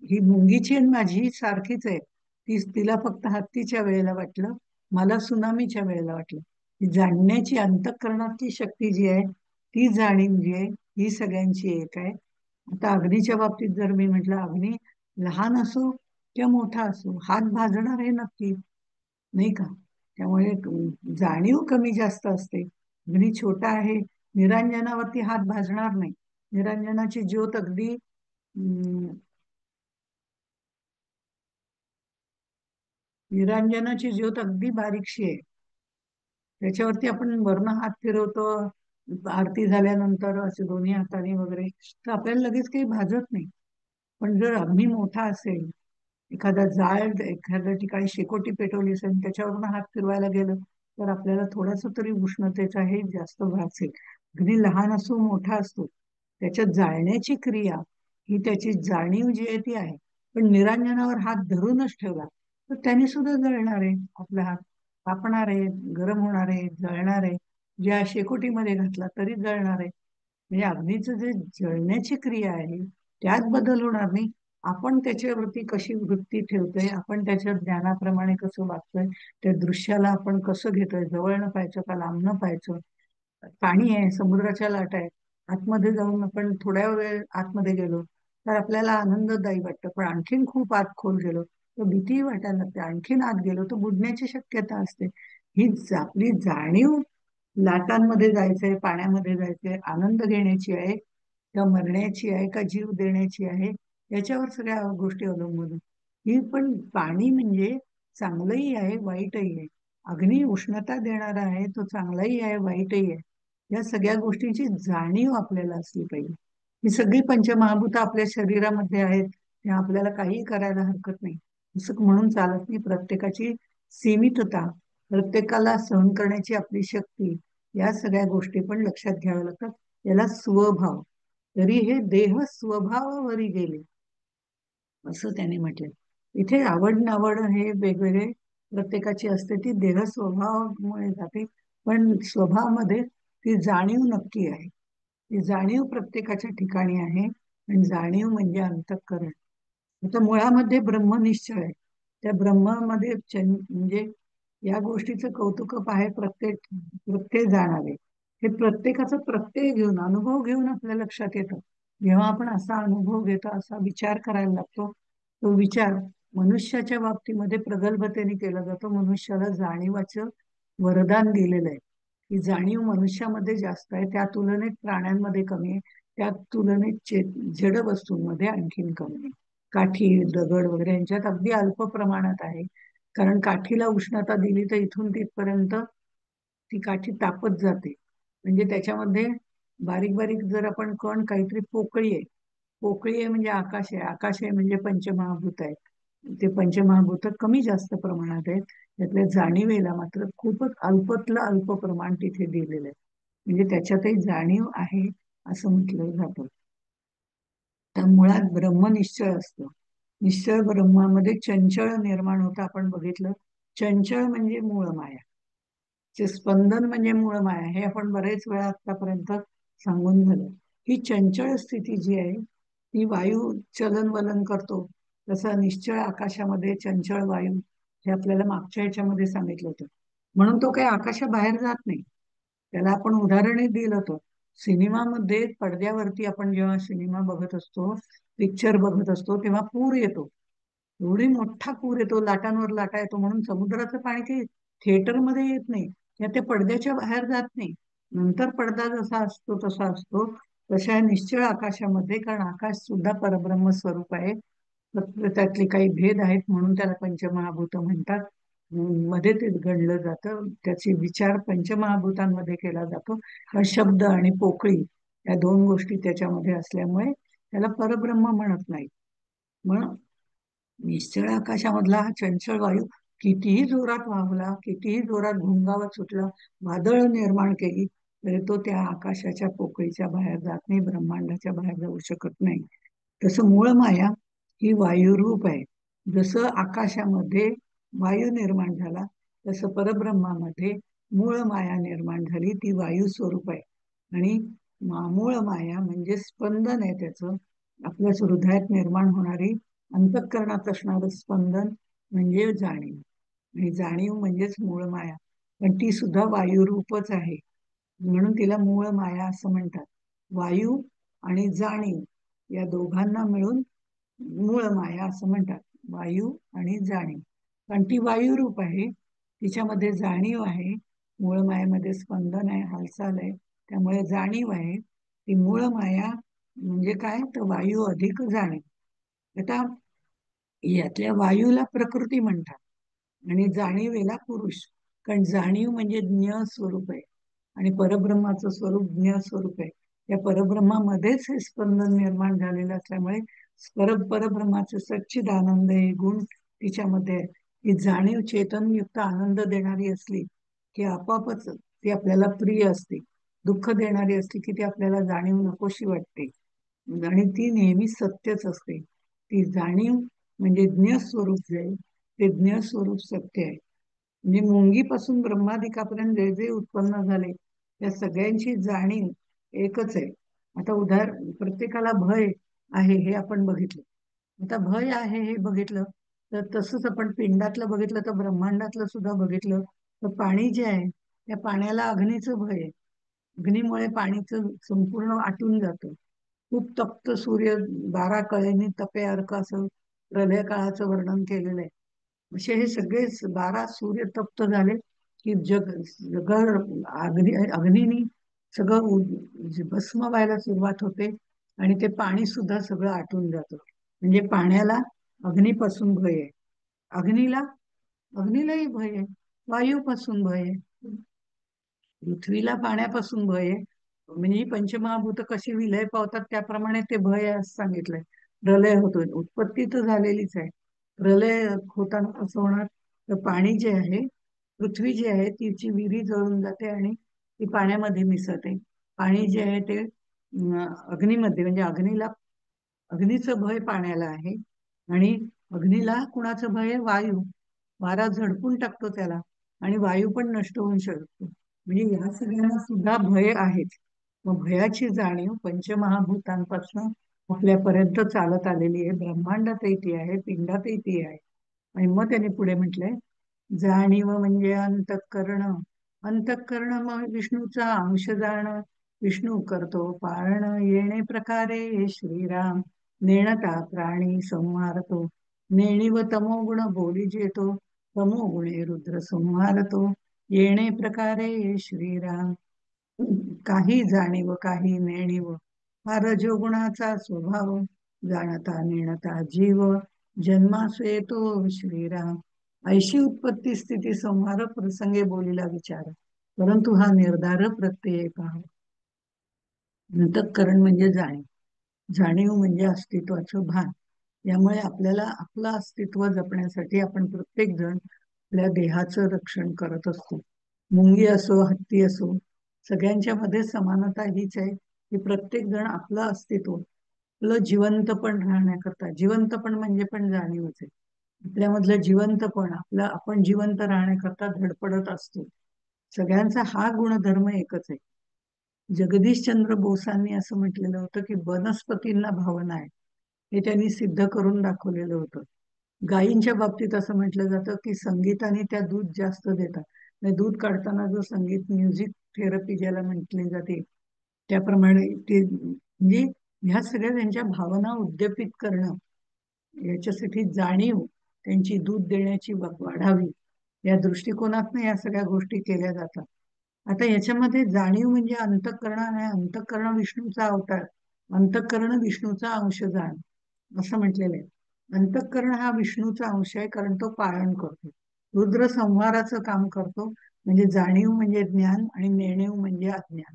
ही मुंगीची आणि माझी सारखीच आहे. तिला फक्त हत्तीच्या वेळेला वाटलं, मला सुनामीच्या वेळेला वाटलं. ही जाणण्याची अंतःकरणातली शक्ती जी आहे, ती जाणीव जी आहे, ही सगळ्यांची एक आहे. आता अग्नीच्या बाबतीत जर मी म्हटलं, अग्नी लहान असो किंवा मोठा असो, हात भाजणार हे नक्की, नाही का? त्यामुळे जाणीव कमी जास्त असते. अग्नी छोटा आहे, निरांजनावरती हात भाजणार नाही. निरांजनाची ज्योत अगदी निरांजनाची ज्योत अगदी बारीकशी आहे, त्याच्यावरती आपण वर्ण हात फिरवतो आरती झाल्यानंतर असे दोन्ही हाताने वगैरे, तर आपल्याला लगेच काही भाजत नाही. पण जर अग्नी मोठा असेल, एखादा जाळ एखाद्या ठिकाणी शेकोटी पेटवली असेल, त्याच्यावरून हात फिरवायला गेलं तर आपल्याला थोडासा तरी उष्णतेचा हे जास्त भासेल. अगदी लहान असो मोठा असतो, त्याच्यात जाळण्याची क्रिया ही त्याची जाणीव जी आहे ती आहे. पण निरांजनावर हात धरूनच ठेवला तर त्याने सुद्धा जळणार आहे, आपला हात कापणार आहे, गरम होणार आहे, जळणार आहे. ज्या शेकोटीमध्ये घातला तरी जळणार आहे. म्हणजे अग्नीचं जे जळण्याची क्रिया आहे त्यात बदल होणार नाही. आपण त्याच्यावरती कशी वृत्ती ठेवतोय, आपण त्याच्या ज्ञानाप्रमाणे कसं वागतोय, त्या दृश्याला आपण कसं घेतोय, जवळनं पाहायचं का लांबनं पाहायचं. पाणी आहे, समुद्राच्या लाटा आहेत, आतमध्ये जाऊन आपण थोड्या वेळ आतमध्ये गेलो तर आपल्याला आनंददायी वाटतं, पण आणखीन खूप आत खोल गेलो तर भीतीही वाटायला लागते, आणखीन आत गेलो तर बुडण्याची शक्यता असते. ही आपली जाणीव लाटांमध्ये जायचंय, पाण्यामध्ये जायचंय, आनंद घेण्याची आहे का मरण्याची आहे का जीव देण्याची आहे, याच्यावर सगळ्या गोष्टी अवलंबून आहेत. ही पण पाणी म्हणजे चांगलंही आहे वाईटही आहे. अग्नी उष्णता देणारा आहे, तो चांगलाही आहे वाईटही आहे. या सगळ्या गोष्टींची जाणीव आपल्याला असली पाहिजे. ही सगळी पंचमहाभूत आपल्या शरीरामध्ये आहेत, ते आपल्याला काही करायला हरकत नाही असं म्हणून चालत नाही. प्रत्येकाची सीमितता, प्रत्येकाला सहन करण्याची आपली शक्ती, या सगळ्या गोष्टी पण लक्षात घ्याव्या लागतात. याला स्वभाव. तरी हे देह स्वभावावरी गेले असं त्याने म्हटलंय. इथे आवड नावड हे वेगवेगळे प्रत्येकाची असते, ती देह स्वभावामुळे जाते. पण स्वभावामध्ये ती जाणीव नक्की आहे. ती जाणीव प्रत्येकाच्या ठिकाणी आहे. आणि जाणीव म्हणजे अंतःकरण. आता मुळामध्ये ब्रह्मनिश्चय आहे. त्या ब्रह्मामध्ये म्हणजे या गोष्टीचं कौतुक आहे, प्रत्येक प्रत्येक जाणारे हे प्रत्येकाचा प्रत्यय घेऊन अनुभव घेऊन आपल्या लक्षात येतं. जेव्हा आपण असा अनुभव घेतो, असा विचार करायला लागतो, तो विचार मनुष्याच्या बाबतीमध्ये प्रगल्भतेने केला जातो. मनुष्याला जाणीवाचं वरदान दिलेलं आहे. ही जाणीव मनुष्यामध्ये जास्त आहे, त्या तुलनेत प्राण्यांमध्ये कमी आहे, त्या तुलनेत जड वस्तूंमध्ये आणखीन कमी आहे. काठी दगड वगैरे यांच्यात अगदी अल्प प्रमाणात आहे. कारण काठीला उष्णता दिली तर इथून तिथपर्यंत ती काठी तापत जाते. म्हणजे त्याच्यामध्ये बारीक बारीक जर आपण कण काहीतरी पोकळी आहे. पोकळी आहे म्हणजे आकाश आहे, आकाश आहे म्हणजे पंचमहाभूत आहे. ते पंचमहाभूत कमी जास्त प्रमाणात आहेत. त्यातल्या जाणीवेला मात्र खूपच अल्पतलं अल्प प्रमाण तिथे दिलेलं आहे. म्हणजे त्याच्यातही जाणीव आहे असं म्हटलं जातं. त्या मुळात ब्रह्मनिश्चय असतो. निश्चय ब्रह्मामध्ये चंचळ निर्माण होतं, आपण बघितलं. चंचळ म्हणजे मूळ माया. जे स्पंदन म्हणजे मूळ माया, हे आपण बरेच वेळा आतापर्यंत सांगून झालं. ही चंचळ स्थिती जी आहे, ती वायू चलन वलन करतो तसा निश्चळ आकाशामध्ये चंचळ वायू, हे आपल्याला मागच्या ह्याच्यामध्ये सांगितलं होतं. म्हणून तो काही आकाशाबाहेर जात नाही. त्याला आपण उदाहरणही दिलं होतं. सिनेमामध्ये पडद्यावरती आपण जेव्हा सिनेमा बघत असतो, पिक्चर बघत असतो, तेव्हा पूर येतो. एवढी मोठा पूर येतो, लाटांवर लाटा येतो, म्हणून समुद्राचं पाणी काही थिएटरमध्ये येत नाही, या त्या पडद्याच्या बाहेर जात नाही. नंतर पडदा जसा असतो तसा असतो. तशा निश्चळ आकाशामध्ये, कारण आकाश सुद्धा परब्रह्म स्वरूप आहे, फक्त त्यातले काही भेद आहेत म्हणून त्याला पंचमहाभूत म्हणतात. मध्ये ते गणलं जातं, त्याचे विचार पंचमहाभूतांमध्ये केला जातो. पण शब्द आणि पोकळी या दोन गोष्टी त्याच्यामध्ये असल्यामुळे त्याला परब्रह्म म्हणत नाही. म्हणून निश्चळ आकाशामधला हा चंचल वायू कितीही जोरात वाहला, कितीही जोरात घोंगावत सुटला, वादळ निर्माण केली, तरी तो त्या आकाशाच्या पोकळीच्या बाहेर जात नाही, ब्रह्मांडाच्या बाहेर जाऊ शकत नाही. तसं मूळ माया ही वायुरूप आहे. जसं आकाशामध्ये वायू निर्माण झाला, तसं परब्रह्मामध्ये मूळ माया निर्माण झाली, ती वायू स्वरूप आहे. आणि मूळ माया म्हणजे स्पंदन आहे त्याचं, आपल्या हृदयात निर्माण होणारी, अंतःकरणात असणारं स्पंदन म्हणजे जाणीव. आणि जाणीव म्हणजेच मूळ माया, पण ती सुद्धा वायुरूपच आहे. म्हणून तिला मूळ माया असं म्हणतात. वायू आणि जाणीव या दोघांना मिळून मूळ माया असं म्हणतात. वायू आणि जाणीव, कारण ती वायुरूप आहे, तिच्यामध्ये जाणीव आहे. मूळ मायेमध्ये स्पंदन आहे, हालचाल आहे, त्यामुळे जाणीव आहे. ती मूळ माया म्हणजे काय, तर वायू अधिक जाणीव. आता यातल्या वायूला प्रकृती म्हणतात आणि जाणीवेला पुरुष. कारण जाणीव म्हणजे ज्ञ स्वरूप आहे आणि परब्रह्माचं स्वरूप ज्ञ स्वरूप आहे. त्या परब्रह्मामध्येच हे स्पंदन निर्माण झालेलं असल्यामुळे परब्रह्माचे सच्चिदानंद हे गुण तिच्यामध्ये आहे. ही जाणीव चेतनयुक्त आनंद देणारी असली की आपोआपच ती आपल्याला प्रिय असते. दुःख देणारी असली की ती आपल्याला जाणीव नकोशी वाटते. आणि ती नेहमी सत्यच असते. ती जाणीव म्हणजे ज्ञ स्वरूप जे आहे, ते ज्ञ स्वरूप सत्य आहे. म्हणजे मुंगीपासून ब्रह्मादिकापर्यंत जे जे उत्पन्न झाले, त्या सगळ्यांची जाणीव एकच आहे. आता प्रत्येकाला भय आहे हे आपण बघितलं. आता भय आहे हे बघितलं, तर तसंच आपण पिंडातलं बघितलं, तर ब्रह्मांडातलं सुद्धा बघितलं. तर पाणी जे आहे, त्या पाण्याला अग्नीचं भय आहे. अग्नीमुळे पाणीचं संपूर्ण आटून जातं. खूप तप्त सूर्य 12 कळेनी तपे अर्क असं प्रलय काळाचं वर्णन केलेलं आहे. असे हे सगळे 12 सूर्य तप्त झाले की सगळं अग्नीनी सगळं भस्म व्हायला सुरुवात होते आणि ते पाणी सुद्धा सगळं आटून जातं. म्हणजे पाण्याला अग्नीपासून भय आहे. अग्नीला अग्नीलाही भय आहे, वायूपासून भय आहे, पृथ्वीला पाण्यापासून भय आहे. म्हणजे ही पंचमहाभूत कशी विलय पावतात त्याप्रमाणे ते भय आहे असं सांगितलंय. प्रलय होतो, उत्पत्ती तर झालेलीच आहे. प्रलय होताना कसं होणार, तर पाणी जे आहे, पृथ्वी जी आहे तिची विरी जळून जाते आणि ती पाण्यामध्ये मिसळते. पाणी जे आहे ते अग्नीमध्ये, म्हणजे अग्नीचं भय पाण्याला आहे. आणि अग्नीला कुणाचं भय आहे? वायू. वारा झडपून टाकतो त्याला, आणि वायू पण नष्ट होऊ शकतो. म्हणजे या सगळ्यांना सुद्धा भय आहेच. मग भयाची जाणीव पंचमहाभूतांपासून आपल्यापर्यंत चालत आलेली आहे. ब्रह्मांडातही ती आहे, पिंडातही ती आहे. आणि मग त्याने पुढे म्हटलंय, जाणीव म्हणजे अंतःकरण. अंतःकरण मग विष्णूचा अंश जाणं. विष्णू करतो पाळण येणे प्रकारे श्रीराम. नेणता प्राणी संहारतो. नेणीव तमोगुण बोली जेतो. तमोगुणे रुद्र संहारतो. येणे प्रकारे श्रीराम. काही जाणीव काही नेणीव, हा रजोगुणाचा स्वभाव. जाणता नेणता जीव, जन्मास येतो श्रीराम. ऐशी उत्पत्ती स्थिती संहार प्रसंगे बोलीला विचार. परंतु हा निर्धार प्रत्यय पहा. अंतःकरण म्हणजे जाणीव. जाणीव म्हणजे अस्तित्वाचं भान. यामुळे आपल्याला आपलं अस्तित्व जपण्यासाठी आपण प्रत्येक जण आपल्या देहाचं रक्षण करत असतो. मुंगी असो, हत्ती असो, सगळ्यांच्या मध्ये समानता हीच आहे की प्रत्येक जण आपलं अस्तित्व, आपलं जिवंतपण राहण्याकरता, जिवंतपण म्हणजे पण जाणीवच आहे, आपल्यामधलं जिवंतपण, आपण जिवंत राहण्याकरता धडपडत असतो. सगळ्यांचा हा गुणधर्म एकच आहे. जगदीशचंद्र बोसांनी असं म्हटलेलं होतं की वनस्पतींना भावना आहे, हे त्यांनी सिद्ध करून दाखवलेलं होतं. गायींच्या बाबतीत असं म्हटलं जातं की संगीताने त्या दूध जास्त देतात. म्हणजे दूध काढताना जो संगीत, म्युझिक थेरपी ज्याला म्हटली जाते, त्याप्रमाणे ते म्हणजे ह्या सगळ्या त्यांच्या भावना उद्दीपित करणं, याच्यासाठी जाणीव त्यांची दूध देण्याची वाढावी, या दृष्टिकोनातून या सगळ्या गोष्टी केल्या जातात. आता याच्यामध्ये जाणीव म्हणजे अंतःकरण आहे. अंतःकरण विष्णूचा अवतार, अंतःकरण विष्णूचा अंश जाण असं म्हटलेलं आहे. अंतःकरण हा विष्णूचा अंश आहे, कारण तो पालन करतो, रुद्र संहाराचं काम करतो. म्हणजे जाणीव म्हणजे ज्ञान आणि नेणीव म्हणजे अज्ञान.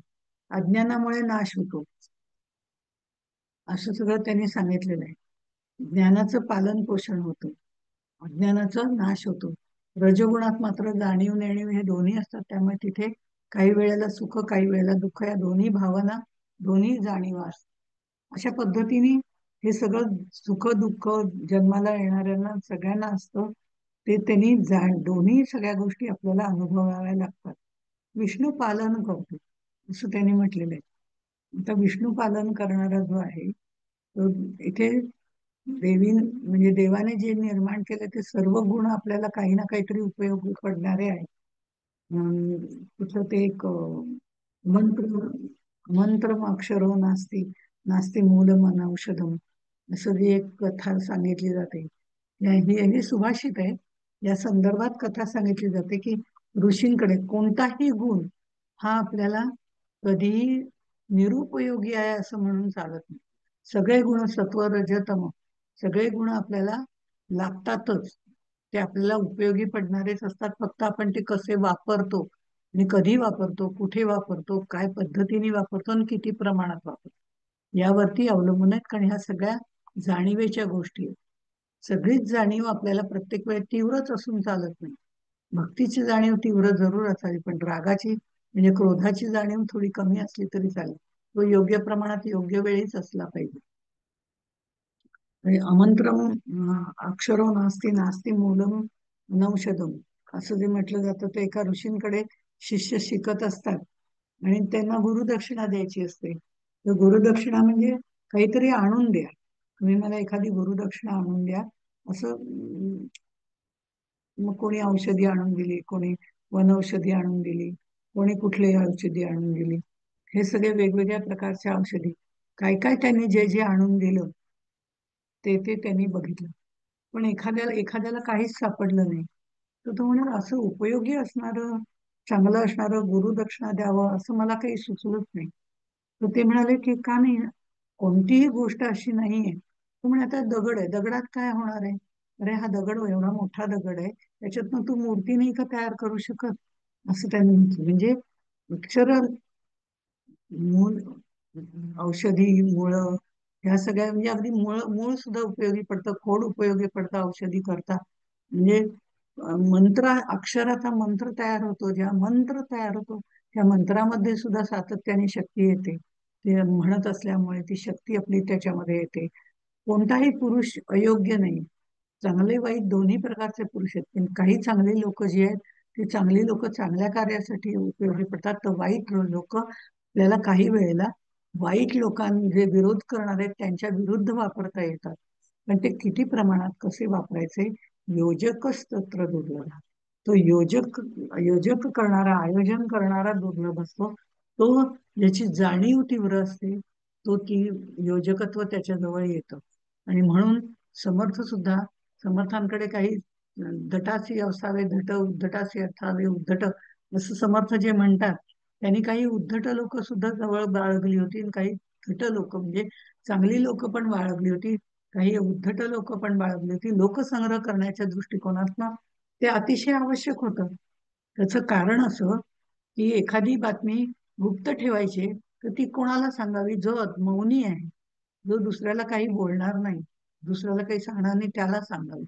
अज्ञानामुळे नाश होतो असं सगळं त्यांनी सांगितलेलं आहे. ज्ञानाचं पालन पोषण होतं, अज्ञानाचा नाश होतो. रजोगुणात मात्र जाणीव नेणीव हे दोन्ही असतात. त्यामुळे तिथे काही वेळेला सुख, काही वेळेला दुःख, या दोन्ही भावना, दोन्ही जाणीवा असतात. अशा पद्धतीने हे सगळं सुख दुःख जन्माला येणाऱ्यांना सगळ्यांना असतं. ते त्यांनी दोन्ही सगळ्या गोष्टी आपल्याला अनुभवाव्या लागतात. विष्णू पालन करतो असं त्यांनी म्हटलेलं आहे. आता विष्णू पालन करणारा जो आहे तो, इथे देवी म्हणजे देवाने जे निर्माण केले ते सर्व गुण आपल्याला काही ना काहीतरी उपयोगी पडणारे आहेत. कुठलं ते एक मंत्र, मंत्र अक्षरो नास्ती, नास्ती मूलम औषधम, असं जी एक कथा सांगितली जाते. ही सुभाषित आहे. या संदर्भात कथा सांगितली जाते की ऋषींकडे कोणताही गुण हा आपल्याला कधीही निरुपयोगी आहे असं म्हणून चालत नाही. सगळे गुण, सत्व रज तम, सगळे गुण आपल्याला लागतातच. ते आपल्याला उपयोगी पडणारेच असतात. फक्त आपण ते कसे वापरतो आणि कधी वापरतो, कुठे वापरतो, काय पद्धतीने वापरतो आणि किती प्रमाणात वापरतो यावरती अवलंबून आहेत. कारण ह्या सगळ्या जाणीवेच्या गोष्टी आहेत. सगळीच जाणीव आपल्याला प्रत्येक वेळी तीव्रच असून चालत नाही. भक्तीची जाणीव तीव्र जरूर असावी, पण रागाची म्हणजे क्रोधाची जाणीव थोडी कमी असली तरी चालेल. तो योग्य प्रमाणात योग्य वेळीच असला पाहिजे. म्हणजे अमंत्रम अक्षरो नास्ती, नास्ती मूलम नौषधम, असं जे म्हटलं जातं. ते एका ऋषींकडे शिष्य शिकत असतात आणि त्यांना गुरुदक्षिणा द्यायची असते. तर गुरुदक्षिणा म्हणजे काहीतरी आणून द्या, तुम्ही मला एखादी गुरुदक्षिणा आणून द्या असं. मग कोणी औषधी आणून दिली, कोणी वनौषधी आणून दिली, कोणी कुठली औषधी आणून दिली. हे सगळे वेगवेगळ्या प्रकारच्या औषधी, काय काय त्यांनी जे जे आणून दिलं ते ते त्यांनी बघितलं. पण एखाद्याला काहीच सापडलं नाही. तर तो म्हणाल असं उपयोगी असणारं, चांगलं असणारं गुरुदक्षिणा द्यावं असं मला काही सुचलंच नाही. तर ते म्हणाले की का नाही, कोणतीही गोष्ट अशी नाहीये. तो म्हणे आता दगड आहे, दगडात काय होणार आहे? अरे हा दगड एवढा मोठा दगड आहे, त्याच्यातनं तू मूर्ती नाही का तयार करू शकत, असं त्यांनी म्हटलं. म्हणजे अक्षर मूळ, औषधी मुळं, ह्या सगळ्या म्हणजे अगदी मूळ मूळ सुद्धा उपयोगी पडतं, खोड उपयोगी पडतं औषधी करता. म्हणजे मंत्र, अक्षराचा मंत्र तयार होतो, जेव्हा मंत्र तयार होतो त्या मंत्रामध्ये सुद्धा सातत्याने शक्ती येते. ते म्हणत असल्यामुळे ती शक्ती आपली त्याच्यामध्ये येते. कोणताही पुरुष अयोग्य नाही. चांगले वाईट दोन्ही प्रकारचे पुरुष आहेत, पण काही चांगली लोक जी आहेत, ती चांगली लोक चांगल्या कार्यासाठी उपयोगी पडतात, तर वाईट लोक आपल्याला काही वेळेला वाईट लोकांचे विरोध करणार आहेत त्यांच्या विरुद्ध वापरता येतात. पण ते किती प्रमाणात कसे वापरायचे, योजकच तत्र दुर्लभ. तो योजक, योजक करणारा, आयोजन करणारा दुर्लभ असतो. तो ज्याची जाणीव तीव्र असते, तो ती योजकत्व त्याच्याजवळ येतं. आणि म्हणून समर्थ सुद्धा, समर्थांकडे काही दटासी असावे धट, उद्धटासी असावे उद्धट, असं समर्थ जे म्हणतात, त्यांनी काही उद्धट लोक सुद्धा जवळ बाळगली होती आणि काही धट लोक म्हणजे चांगली लोक पण बाळगली होती, काही उद्धट लोक पण बाळगली होती. लोकसंग्रह करण्याच्या दृष्टिकोनातनं ते अतिशय आवश्यक होतं. त्याचं कारण असं की एखादी बातमी गुप्त ठेवायची तर ती कोणाला सांगावी, जो मौनी आहे, जो दुसऱ्याला काही बोलणार नाही, दुसऱ्याला काही सांगणार नाही, त्याला सांगावी.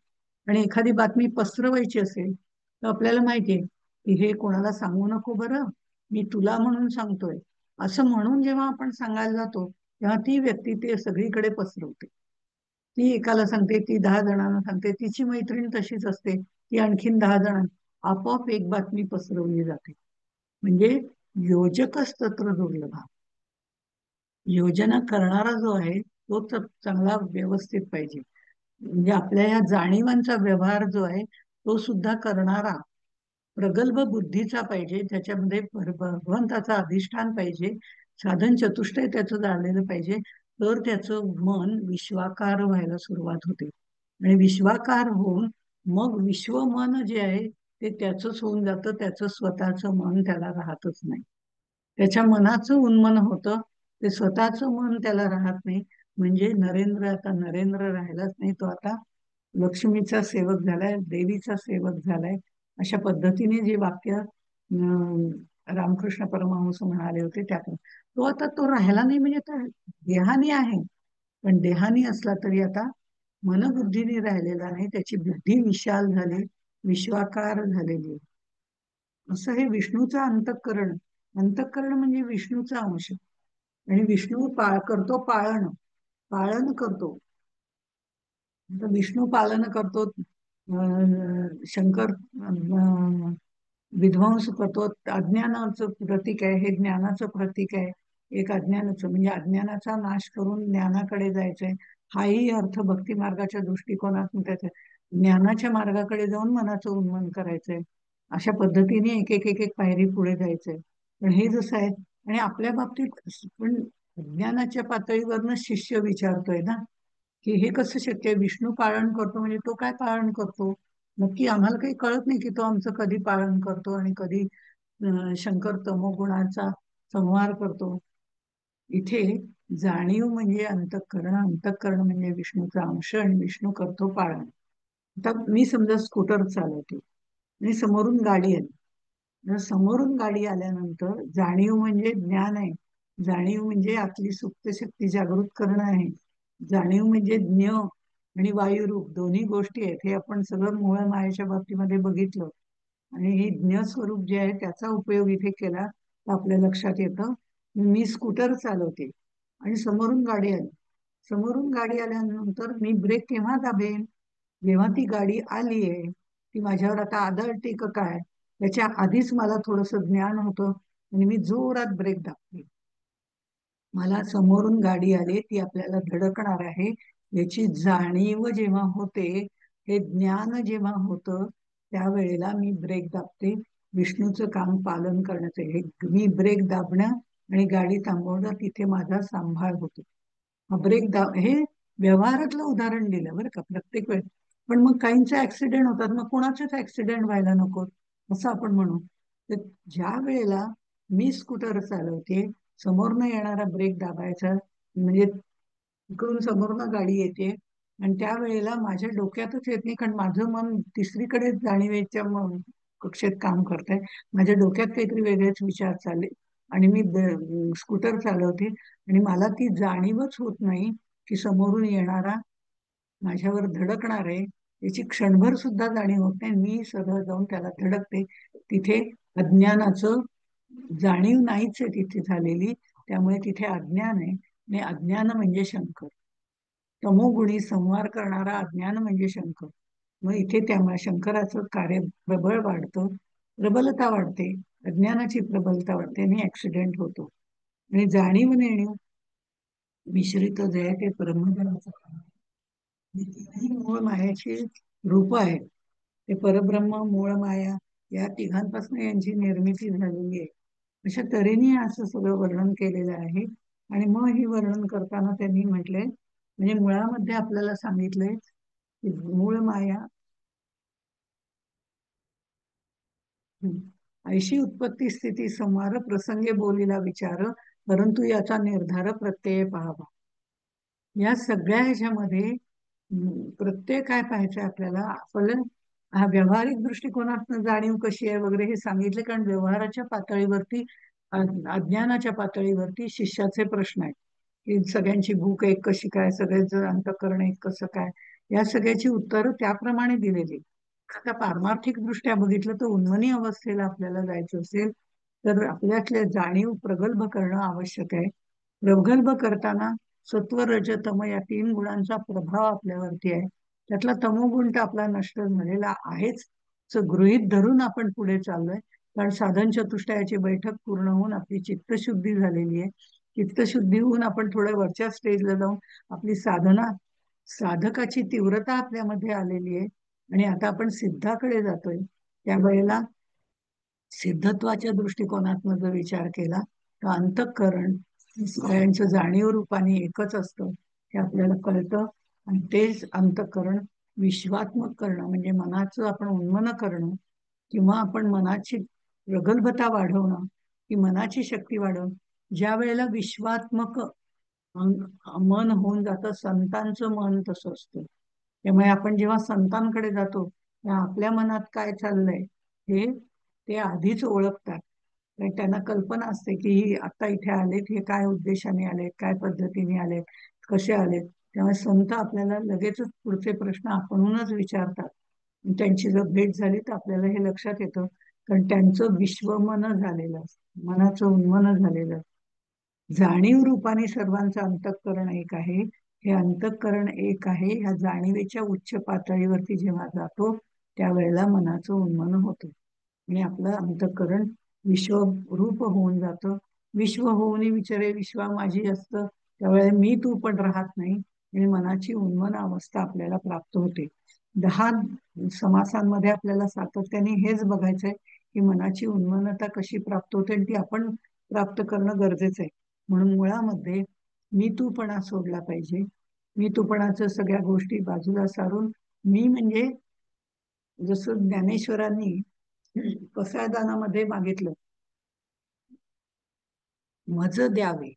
आणि एखादी बातमी पसरवायची असेल तर आपल्याला माहितीये की हे कोणाला सांगू नको बरं, मी तुला म्हणून सांगतोय, असं म्हणून जेव्हा आपण सांगायला जातो तेव्हा ती व्यक्ती ते सगळीकडे पसरवते. ती एकाला सांगते, ती 10 जणांना सांगते, तिची मैत्रीण तशीच असते, ती आणखीन 10 जणांना, आपोआप एक बातमी पसरवली जाते. म्हणजे योजकच तत्र दुर्लभ. योजना करणारा जो आहे तो चांगला व्यवस्थित पाहिजे. म्हणजे आपल्या या जाणीवांचा व्यवहार जो आहे तो सुद्धा करणारा प्रगल्भ बुद्धीचा पाहिजे, त्याच्यामध्ये भगवंताचा अधिष्ठान पाहिजे, साधन चतुष्टय त्याचं झालेलं पाहिजे. तर त्याचं मन विश्वाकार व्हायला सुरुवात होते. आणि विश्वाकार होऊन मग विश्वमन जे आहे ते त्याचंच होऊन जातं, त्याचं स्वतःचं मन त्याला राहतच नाही. त्याच्या मनाचं उन्मन होतं, ते स्वतःचं मन त्याला राहत नाही. म्हणजे नरेंद्र आता नरेंद्र राहिलाच नाही, तो आता लक्ष्मीचा सेवक झालाय, देवीचा सेवक झालाय. अशा पद्धतीने जे वाक्य रामकृष्ण परमहंस म्हणाले होते त्यातून तो आता तो राहिला नाही. म्हणजे आता देहानी आहे, पण देहानी असला तरी आता मनबुद्धीने राहिलेला नाही, त्याची बुद्धी विशाल झाली, विश्वाकार झालेली आहे. असं हे विष्णूचं अंतःकरण. अंतःकरण म्हणजे विष्णूचा अंश. आणि विष्णू करतो पाळण, पाळन करतो. आता विष्णू पालन करतो, शंकर विध्वंस करतो. अज्ञानाचं प्रतीक आहे हे, ज्ञानाचं प्रतीक आहे. एक अज्ञानाचं म्हणजे अज्ञानाचा नाश करून ज्ञानाकडे जायचंय, हाही अर्थ भक्ती मार्गाच्या दृष्टिकोनातून त्याचा, ज्ञानाच्या मार्गाकडे जाऊन मनाचं उन्मन करायचंय. अशा पद्धतीने एक एक एक एक पायरी पुढे जायचंय. पण हे जसं आहे, आणि आपल्या बाबतीत पण ज्ञानाच्या पातळीवरनं शिष्य विचारतोय ना की हे कसं शक्य आहे, विष्णू पालन करतो म्हणजे तो काय पालन करतो नक्की, आम्हाला काही कळत नाही की तो आमचं कधी पालन करतो आणि कधी शंकर तमोगुणाचा संहार करतो. इथे जाणीव म्हणजे अंतःकरण, अंतःकरण म्हणजे विष्णूचा अंश आणि विष्णू करतो पालन. आता मी समजा स्कूटर चालवते आणि समोरून गाडी आली, जर समोरून गाडी आल्यानंतर जाणीव म्हणजे ज्ञान आहे, जाणीव म्हणजे आपली सुप्त शक्ती जागृत करणं आहे, जाणीव म्हणजे ज्ञ आणि वायुरूप दोन्ही गोष्टी आहेत. हे आपण सगळं मूळ मायेच्या बाबतीमध्ये बघितलं. आणि हे ज्ञ स्वरूप जे आहे त्याचा उपयोग इथे केला तर आपल्या लक्षात येतं. मी स्कूटर चालवते आणि समोरून गाडी आली, समोरून गाडी आल्यानंतर मी ब्रेक केव्हा दाबेन, जेव्हा ती गाडी आली आहे, ती माझ्यावर आता आदळते का काय, त्याच्या आधीच मला थोडंसं ज्ञान होतं आणि मी जोरात ब्रेक दाबते. मला समोरून गाडी आली, ती आपल्याला धडकणार आहे याची जाणीव जेव्हा होते, हे ज्ञान जेव्हा होतं, त्यावेळेला मी ब्रेक दाबते. विष्णूचं काम पालन करण्याचं हे, मी ब्रेक दाबणं आणि गाडी थांबवणं तिथे माझा सांभाळ होतो. हा ब्रेक दाब हे व्यवहारातलं उदाहरण दिलं बरं का, प्रत्येक वेळ. पण मग काहींचे ऍक्सिडेंट होतात, मग कोणाचेच ऍक्सिडेंट व्हायला नको असं आपण म्हणू. तर ज्या वेळेला मी स्कूटर चालवते, समोरनं येणारा ब्रेक दाबायचा, म्हणजे इकडून समोरनं गाडी येते आणि त्यावेळेला माझ्या डोक्यातच येत नाही, कारण माझं मन तिसरीकडे जाणीवेच्या कक्षेत काम करतंय. माझ्या डोक्यात काहीतरी वेगळेच विचार चालले आणि मी स्कूटर चालवते आणि मला ती जाणीवच होत नाही की समोरून येणारा माझ्यावर धडकणार आहे, याची क्षणभर सुद्धा जाणीव होत नाही. मी सरळ जाऊन त्याला धडकते. तिथे अज्ञानाचं जाणीव नाहीच आहे तिथे झालेली, त्यामुळे तिथे अज्ञान आहे आणि अज्ञान म्हणजे शंकर. तमोगुणी संहार करणारा अज्ञान म्हणजे शंकर. मग इथे त्यामुळे शंकराचं कार्य प्रबळ वाढतं, प्रबलता वाढते, अज्ञानाची प्रबलता वाढते आणि ऍक्सिडेंट होतो. आणि जाणीव नेणीव मिश्रित जे आहे ते ब्रह्मदेवाचं काम. ही तीनही मूळ मायाची रूप आहेत. ते परब्रह्म, मूळ माया, या तिघांपासून यांची निर्मिती झालेली आहे. अशा तऱ्हेने असं सगळं वर्णन केलेलं आहे. आणि मग हे वर्णन करताना त्यांनी म्हटलंय, म्हणजे मुळामध्ये आपल्याला सांगितलंय की मूळ माया ऐशी उत्पत्ती स्थिती संहार प्रसंगे बोलीला विचार, परंतु याचा निर्धार प्रत्यय पाहावा. या सगळ्या ह्याच्यामध्ये प्रत्यय काय पाहायचं आपल्याला, आपलं हा व्यावहारिक दृष्टिकोनातून जाणीव कशी आहे वगैरे हे सांगितले, कारण व्यवहाराच्या पातळीवरती अज्ञानाच्या पातळीवरती शिष्याचे प्रश्न आहेत की सगळ्यांची भूक एक कशी काय, सगळ्याचं अंतःकरण एक कसं काय, या सगळ्याची उत्तरं त्याप्रमाणे दिलेली. आता पारमार्थिक दृष्ट्या बघितलं तर उन्मनी अवस्थेला आपल्याला जायचं असेल तर आपल्यातल्या जाणीव प्रगल्भ करणं आवश्यक आहे. प्रगल्भ करताना सत्व रज तम या तीन गुणांचा प्रभाव आपल्यावरती आहे. त्यातला तमोगुण तर आपला नष्ट झालेला आहेच, असं गृहीत धरून आपण पुढे चाललोय. कारण साधन चतुष्टयाची बैठक पूर्ण होऊन आपली चित्तशुद्धी झालेली आहे. चित्तशुद्धी होऊन आपण थोड्या वरच्या स्टेजला जाऊन आपली साधना, साधकाची तीव्रता आपल्यामध्ये आलेली आहे आणि आता आपण सिद्धाकडे जातोय. त्यावेळेला सिद्धत्वाच्या दृष्टिकोनातून जर विचार केला तर अंतःकरण सगळ्यांचं जाणीव रूपाने एकच असतं हे आपल्याला कळतं. आणि तेच अंतःकरण विश्वात्मक करणं म्हणजे मनाचं आपण उन्मन करणं, किंवा आपण मनाची प्रगल्भता वाढवणं, की मनाची शक्ती वाढवणं. ज्या वेळेला विश्वात्मक मन होऊन जातं, संतांचं मन तसं असतं. त्यामुळे आपण जेव्हा संतांकडे जातो तेव्हा आपल्या मनात काय चाललंय हे ते आधीच ओळखतात. कारण त्यांना कल्पना असते की आता इथे आलेत, हे काय उद्देशाने आलेत, काय पद्धतीने आलेत, कसे आलेत. त्यामुळे संत आपल्याला लगेचच पुढचे प्रश्न आपणहूनच विचारतात. त्यांची जर भेट झाली तर आपल्याला हे लक्षात येतं, कारण त्यांचं विश्वमन झालेलं असतं, मनाचं उन्मन झालेलं असतं. जाणीव रूपाने सर्वांचं अंतःकरण एक आहे. हे अंतःकरण एक आहे ह्या जाणीवेच्या उच्च पातळीवरती जेव्हा जातो त्यावेळेला मनाचं उन्मन होतं आणि आपलं अंतःकरण विश्वरूप होऊन जातं. विश्व होऊन विचारे विश्वा माझी असतं, त्यावेळेला मी तू पण राहत नाही आणि मनाची उन्मन अवस्था आपल्याला प्राप्त होते. 10 समासांमध्ये आपल्याला सातत्याने हेच बघायचंय की मनाची उन्मनता कशी प्राप्त होते आणि ती आपण प्राप्त करणं गरजेचं आहे. म्हणून मुळामध्ये मी तूपणा सोडला पाहिजे. मी तूपणाचं सगळ्या गोष्टी बाजूला सारून मी म्हणजे जसं ज्ञानेश्वरांनी कसायदानामध्ये मागितलं, मज द्यावे.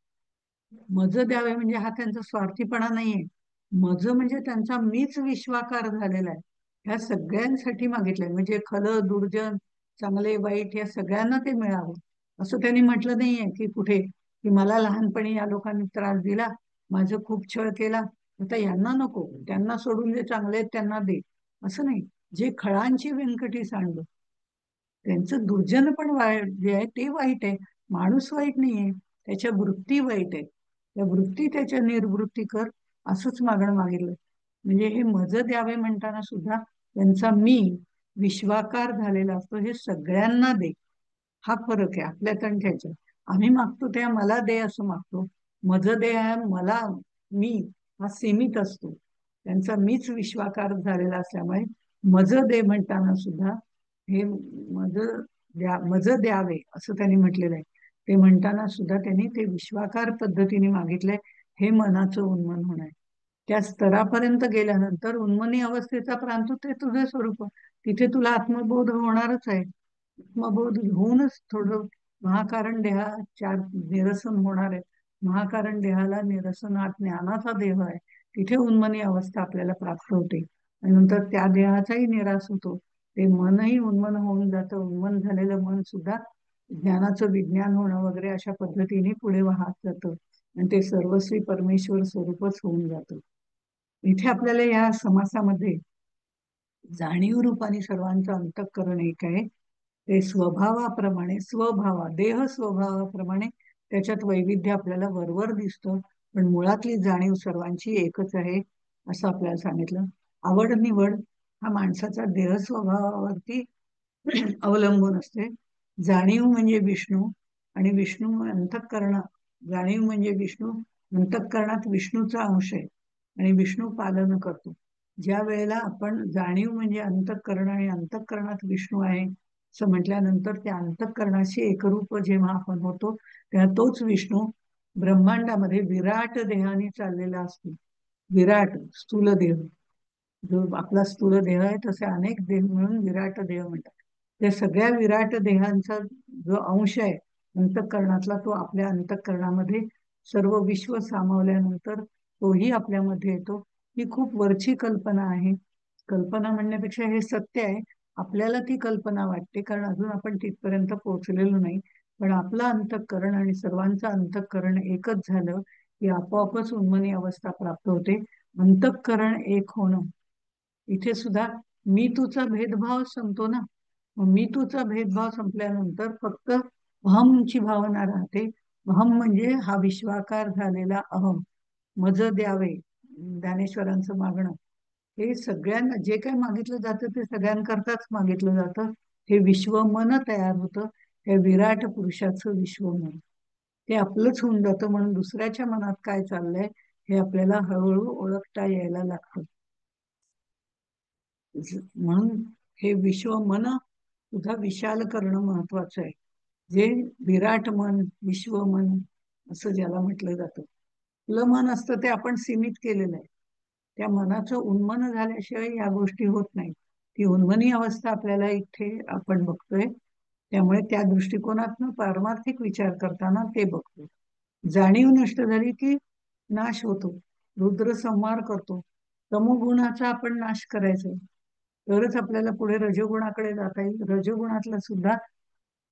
मज द्यावे म्हणजे हा त्यांचा स्वार्थीपणा नाहीये. मज म्हणजे त्यांचा मीच विश्वाकार झालेला आहे, ह्या सगळ्यांसाठी मागितलंय. म्हणजे खल दुर्जन, चांगले वाईट या सगळ्यांना ते मिळावं असं त्यांनी म्हटलं नाहीये की कुठे की मला लहानपणी या लोकांनी त्रास दिला, माझं खूप छळ केला, आता यांना नको, त्यांना सोडून जे चांगले आहेत त्यांना दे, असं नाही. जे खळांची व्यंकटी सांडलं, त्यांचं दुर्जन पण वाईट जे आहे ते वाईट आहे. माणूस वाईट नाहीये, त्याच्या वृत्ती वाईट आहे. त्या वृत्ती त्याच्या निर्वृत्ती कर असंच मागणं मागितलं. म्हणजे हे मज द्यावे म्हणताना सुद्धा त्यांचा मी विश्वाकार झालेला असतो. हे सगळ्यांना दे, हा फरक आहे आपल्यात आणि त्याच्यात. आम्ही मागतो त्या मला दे असं मागतो. मज दे हा मला, मी हा सीमित असतो. त्यांचा मीच विश्वाकार झालेला असल्यामुळे मज दे म्हणताना सुद्धा हे मज द्यावे असं त्यांनी म्हटलेलं आहे. ते म्हणताना सुद्धा त्यांनी ते विश्वाकार पद्धतीने मागितलंय. हे मनाचं उन्मन होणं आहे. त्या स्तरापर्यंत गेल्यानंतर उन्मनी अवस्थेचा प्रांत ते तुझे स्वरूप, तिथे तुला आत्मबोध होणारच आहे. आत्मबोध होऊनच थोडं महाकारण देहाच्या निरसन होणार आहे. महाकारण देहाला निरसन हा ज्ञानाचा देह आहे. तिथे उन्मनी अवस्था आपल्याला प्राप्त होते आणि नंतर त्या देहाचाही निराश होतो. ते मनही उन्मन होऊन जातं. उन्मन झालेलं मन सुद्धा ज्ञानाचं विज्ञान होणं वगैरे अशा पद्धतीने पुढे वाहत जातं आणि ते सर्वस्वी परमेश्वर स्वरूपच होऊन जातं. इथे आपल्याला या समासामध्ये जाणीव रूपाने सर्वांचं अंतःकरण एक आहे. ते स्वभावाप्रमाणे देह स्वभावाप्रमाणे त्याच्यात वैविध्य आपल्याला वरवर दिसतं, पण मुळातली जाणीव सर्वांची एकच आहे असं आपल्याला सांगितलं. आवड निवड हा माणसाचा देह स्वभावावरती अवलंबून असते. जाणीव म्हणजे विष्णू आणि विष्णू अंतःकरण. जाणीव म्हणजे विष्णू, अंतःकरणात विष्णूचा अंश आहे आणि विष्णू पालन करतो. ज्या वेळेला आपण जाणीव म्हणजे अंतःकरण आणि अंतःकरणात विष्णू आहे असं म्हटल्यानंतर त्या अंतःकरणाशी एकरूप जेव्हा आपण होतो तेव्हा तोच विष्णू ब्रह्मांडामध्ये विराट देहाने चाललेला असतो. विराट स्थूल देह, जो आपला स्थूल देह आहे तसे अनेक देह मिळून विराट देह म्हणतात. त्या सगळ्या विराट देहांचा जो अंश आहे अंतःकरणातला तो आपल्या अंतःकरणामध्ये सर्व विश्व सामावल्यानंतर तोही आपल्यामध्ये येतो. ही खूप वरची कल्पना आहे. कल्पना म्हणण्यापेक्षा हे सत्य आहे. आपल्याला ती कल्पना वाटते कारण अजून आपण तिथपर्यंत पोहोचलेलो नाही. पण आपलं अंतःकरण आणि सर्वांचं अंतःकरण एकच झालं की आपोआपच उन्मनी अवस्था प्राप्त होते. अंतःकरण एक होणं. इथे सुद्धा मी तुचा भेदभाव संपतो ना. मग मी तुचा भेदभाव संपल्यानंतर फक्त अहमची भावना राहते. अहम म्हणजे हा विश्वाकार झालेला अहम. मज द्यावे, ज्ञानेश्वरांचं मागणं. हे सगळ्यांना जे काही मागितलं जातं ते सगळ्यांकरताच मागितलं जातं. हे विश्वमन तयार होतं. हे विराट पुरुषाचं विश्वमन ते आपलंच होऊन जातं. म्हणून दुसऱ्याच्या मनात काय चाललंय हे आपल्याला हळूहळू ओळखता यायला लागतं. म्हणून हे विश्वमन तुझा विशाल करणं महत्वाचं आहे. जे विराट मन, विश्वमन असं ज्याला म्हटलं जातं. आपलं मन असतं ते आपण सीमित केलेलं आहे. त्या मनाचं उन्मन झाल्याशिवाय या गोष्टी होत नाही. ती उन्मनी अवस्था आपल्याला इथे आपण बघतोय. त्यामुळे त्या दृष्टिकोनातून पारमार्थिक विचार करताना ते बघतो. जाणीव नष्ट झाली की नाश होतो. रुद्र संहार करतो. तमोगुणाचा आपण नाश करायचा तरच आपल्याला पुढे रजोगुणाकडे जाता येईल. रजोगुणातला सुद्धा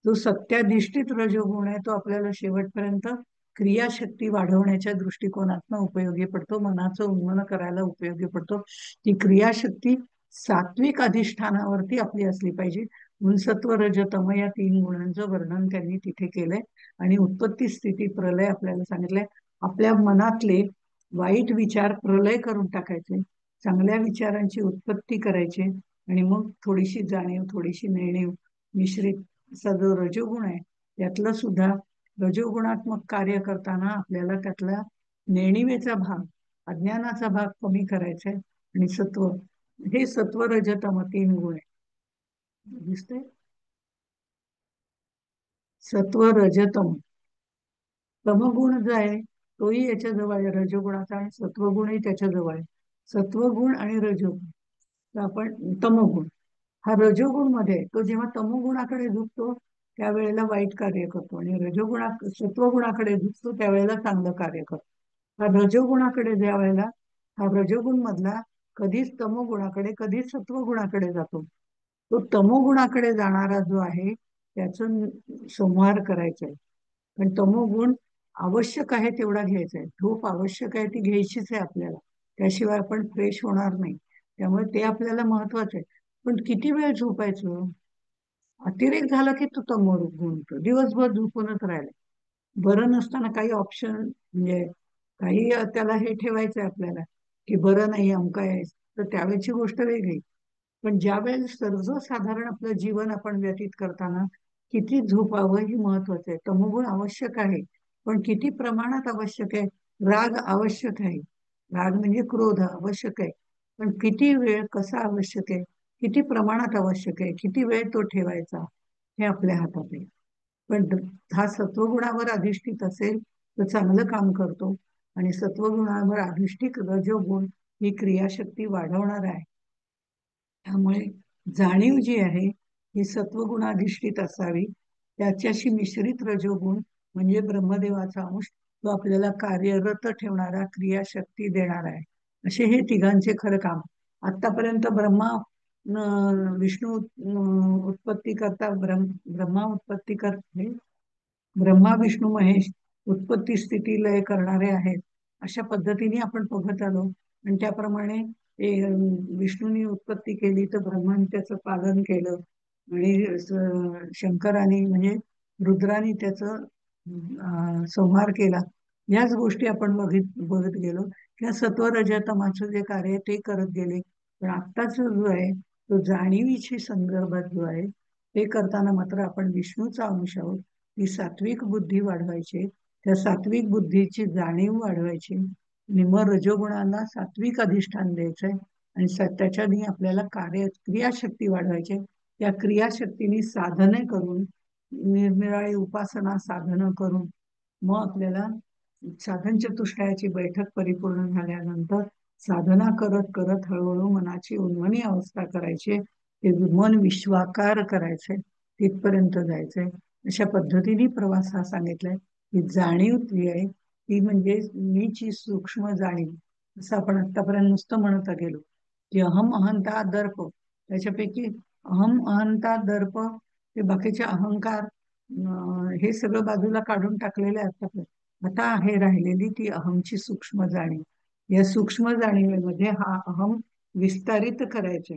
जो सत्याधिष्ठित रजोगुण आहे तो आपल्याला शेवटपर्यंत क्रियाशक्ती वाढवण्याच्या दृष्टिकोनातून उपयोगी पडतो. मनाचं उन्मन करायला उपयोगी पडतो. ती क्रियाशक्ती सात्विक अधिष्ठानावरती आपली असली पाहिजे. म्हणून सत्व रज तम या 3 गुणांचं वर्णन त्यांनी तिथे केलंय आणि उत्पत्ती स्थिती प्रलय आपल्याला सांगितलंय. आपल्या मनातले वाईट विचार प्रलय करून टाकायचे, चांगल्या विचारांची उत्पत्ती करायची आणि मग थोडीशी जाणीव थोडीशी नेणीव मिश्रित असा जो रजोगुण आहे त्यातलं सुद्धा रजोगुणात्मक कार्य करताना आपल्याला त्यातला नेणिवेचा भाग, अज्ञानाचा भाग कमी करायचा आहे आणि सत्व, हे सत्व रजतम 3 गुण आहे. दिसतंय सत्व रजतम. तमगुण जो आहे तोही याच्या जवळ आहे रजोगुणाचा आणि सत्वगुणही त्याच्या जवळ आहे. सत्वगुण आणि रजोगुण तर आपण तमोगुण हा रजोगुण मध्ये तो जेव्हा तमोगुणाकडे झुकतो त्यावेळेला वाईट कार्य करतो आणि सत्वगुणाकडे झुकतो त्यावेळेला चांगलं कार्य करतो. हा रजोगुणाकडे ज्या वेळेला हा रजोगुण मधला कधीच तमोगुणाकडे कधीच सत्वगुणाकडे जातो. तो तमोगुणाकडे जाणारा जो आहे त्याचं संहार करायचा आहे. पण तमोगुण आवश्यक आहे तेवढा घ्यायचा आहे. झोप आवश्यक आहे ती घ्यायचीच आहे आपल्याला. त्याशिवाय आपण फ्रेश होणार नाही. त्यामुळे ते आपल्याला महत्वाचं आहे. पण किती वेळ झोपायचं? अतिरेक झाला की तो तमोगुण होतो. दिवसभर झोपूनच राहिला. बरं नसताना काही ऑप्शन म्हणजे काही त्याला हे ठेवायचंय आपल्याला की बरं नाही अमका आहे तर त्यावेळेची गोष्ट वेगळी. पण ज्या वेळेला सर्वसाधारण आपलं जीवन आपण व्यतीत करताना किती झोपावं हे महत्वाचं आहे. तमोगुण आवश्यक आहे पण किती प्रमाणात आवश्यक आहे. राग आवश्यक आहे. राग म्हणजे क्रोध आवश्यक आहे. पण किती वेळ कसा आवश्यक आहे, किती प्रमाणात आवश्यक आहे, किती वेळ तो ठेवायचा हे आपल्या हातात आहे. पण हा सत्वगुणावर अधिष्ठित असेल तर चांगलं काम करतो आणि सत्वगुणावर अधिष्ठित रजोगुण ही क्रियाशक्ती वाढवणार आहे. त्यामुळे जाणीव जी आहे ही सत्वगुणाधिष्ठित असावी. त्याच्याशी मिश्रित रजोगुण म्हणजे ब्रह्मदेवाचा अंश तो आपल्याला कार्यरत ठेवणारा क्रियाशक्ती देणार आहे असे हे तिघांचे खरं काम. आतापर्यंत ब्रह्मा विष्णू उत्पत्ती करता ब्रह्मा उत्पत्ती करते, ब्रह्मा विष्णू महेश उत्पत्ती स्थिती लय करणारे आहेत, अशा पद्धतीने आपण बघत आलो. आणि त्याप्रमाणे विष्णूंनी उत्पत्ती केली तर ब्रह्माने त्याचं पालन केलं, आणि शंकराने म्हणजे रुद्राने त्याचं संहार केला. याच गोष्टी आपण बघत गेलो. किंवा सत्व रजतमाचं जे कार्य आहे ते करत गेले. पण आत्ताच जो आहे तो जाणीवीची संदर्भात जो आहे ते करताना मात्र आपण विष्णूचा अंश आहोत. ती सात्विक बुद्धी वाढवायची, त्या सात्विक बुद्धीची जाणीव वाढवायची, आणि मग रजोगुणाला सात्विक अधिष्ठान द्यायचंय, आणि त्याच्यानी आपल्याला क्रियाशक्ती वाढवायची. त्या क्रियाशक्तीने साधने करून, निरनिराळी उपासना साधनं करून मग आपल्याला साधन चतुष्टयाची बैठक परिपूर्ण झाल्यानंतर साधना करत करत हळूहळू मनाची उन्मनी अवस्था करायची, ते मन विश्वाकार करायचंय, तिथपर्यंत जायचंय. अशा पद्धतीने प्रवास हा सांगितलाय. ही जाणीव जी आहे ती म्हणजे मीची सूक्ष्म जाणीव. असं आपण आतापर्यंत नुसतं म्हणत गेलो की अहम अहंता दर्प, त्याच्यापैकी अहम अहंता दर्प ते बाकीचे अहंकार हे सगळं बाजूला काढून टाकलेले असतात. आता आहे राहिलेली ती अहमची सूक्ष्म जाणीव. या सूक्ष्म जाणीवेमध्ये हा अहम विस्तारित करायचे.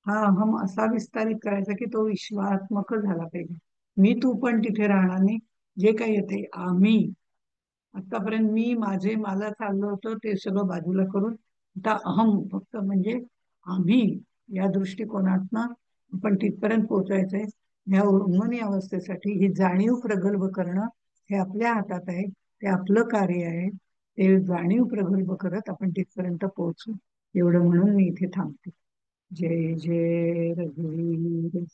हा अहम असा विस्तारित करायचा की तो विश्वात्मक झाला पाहिजे. मी तू पण तिथे राहणार नाही. जे काही येते आम्ही, आतापर्यंत मी माझे मला चाललं होतं ते सगळं बाजूला करून आता अहम फक्त म्हणजे आम्ही, या दृष्टिकोनातनं आपण तिथपर्यंत पोहोचायचंय. ह्या उन्मनी अवस्थेसाठी ही जाणीव प्रगल्भ करणं हे आपल्या हातात आहे. ते आपलं कार्य आहे. ते जाणीव प्रगल्भ करत आपण तिथपर्यंत पोहोचू. एवढं म्हणून मी इथे थांबते. जय जय रघुवीर.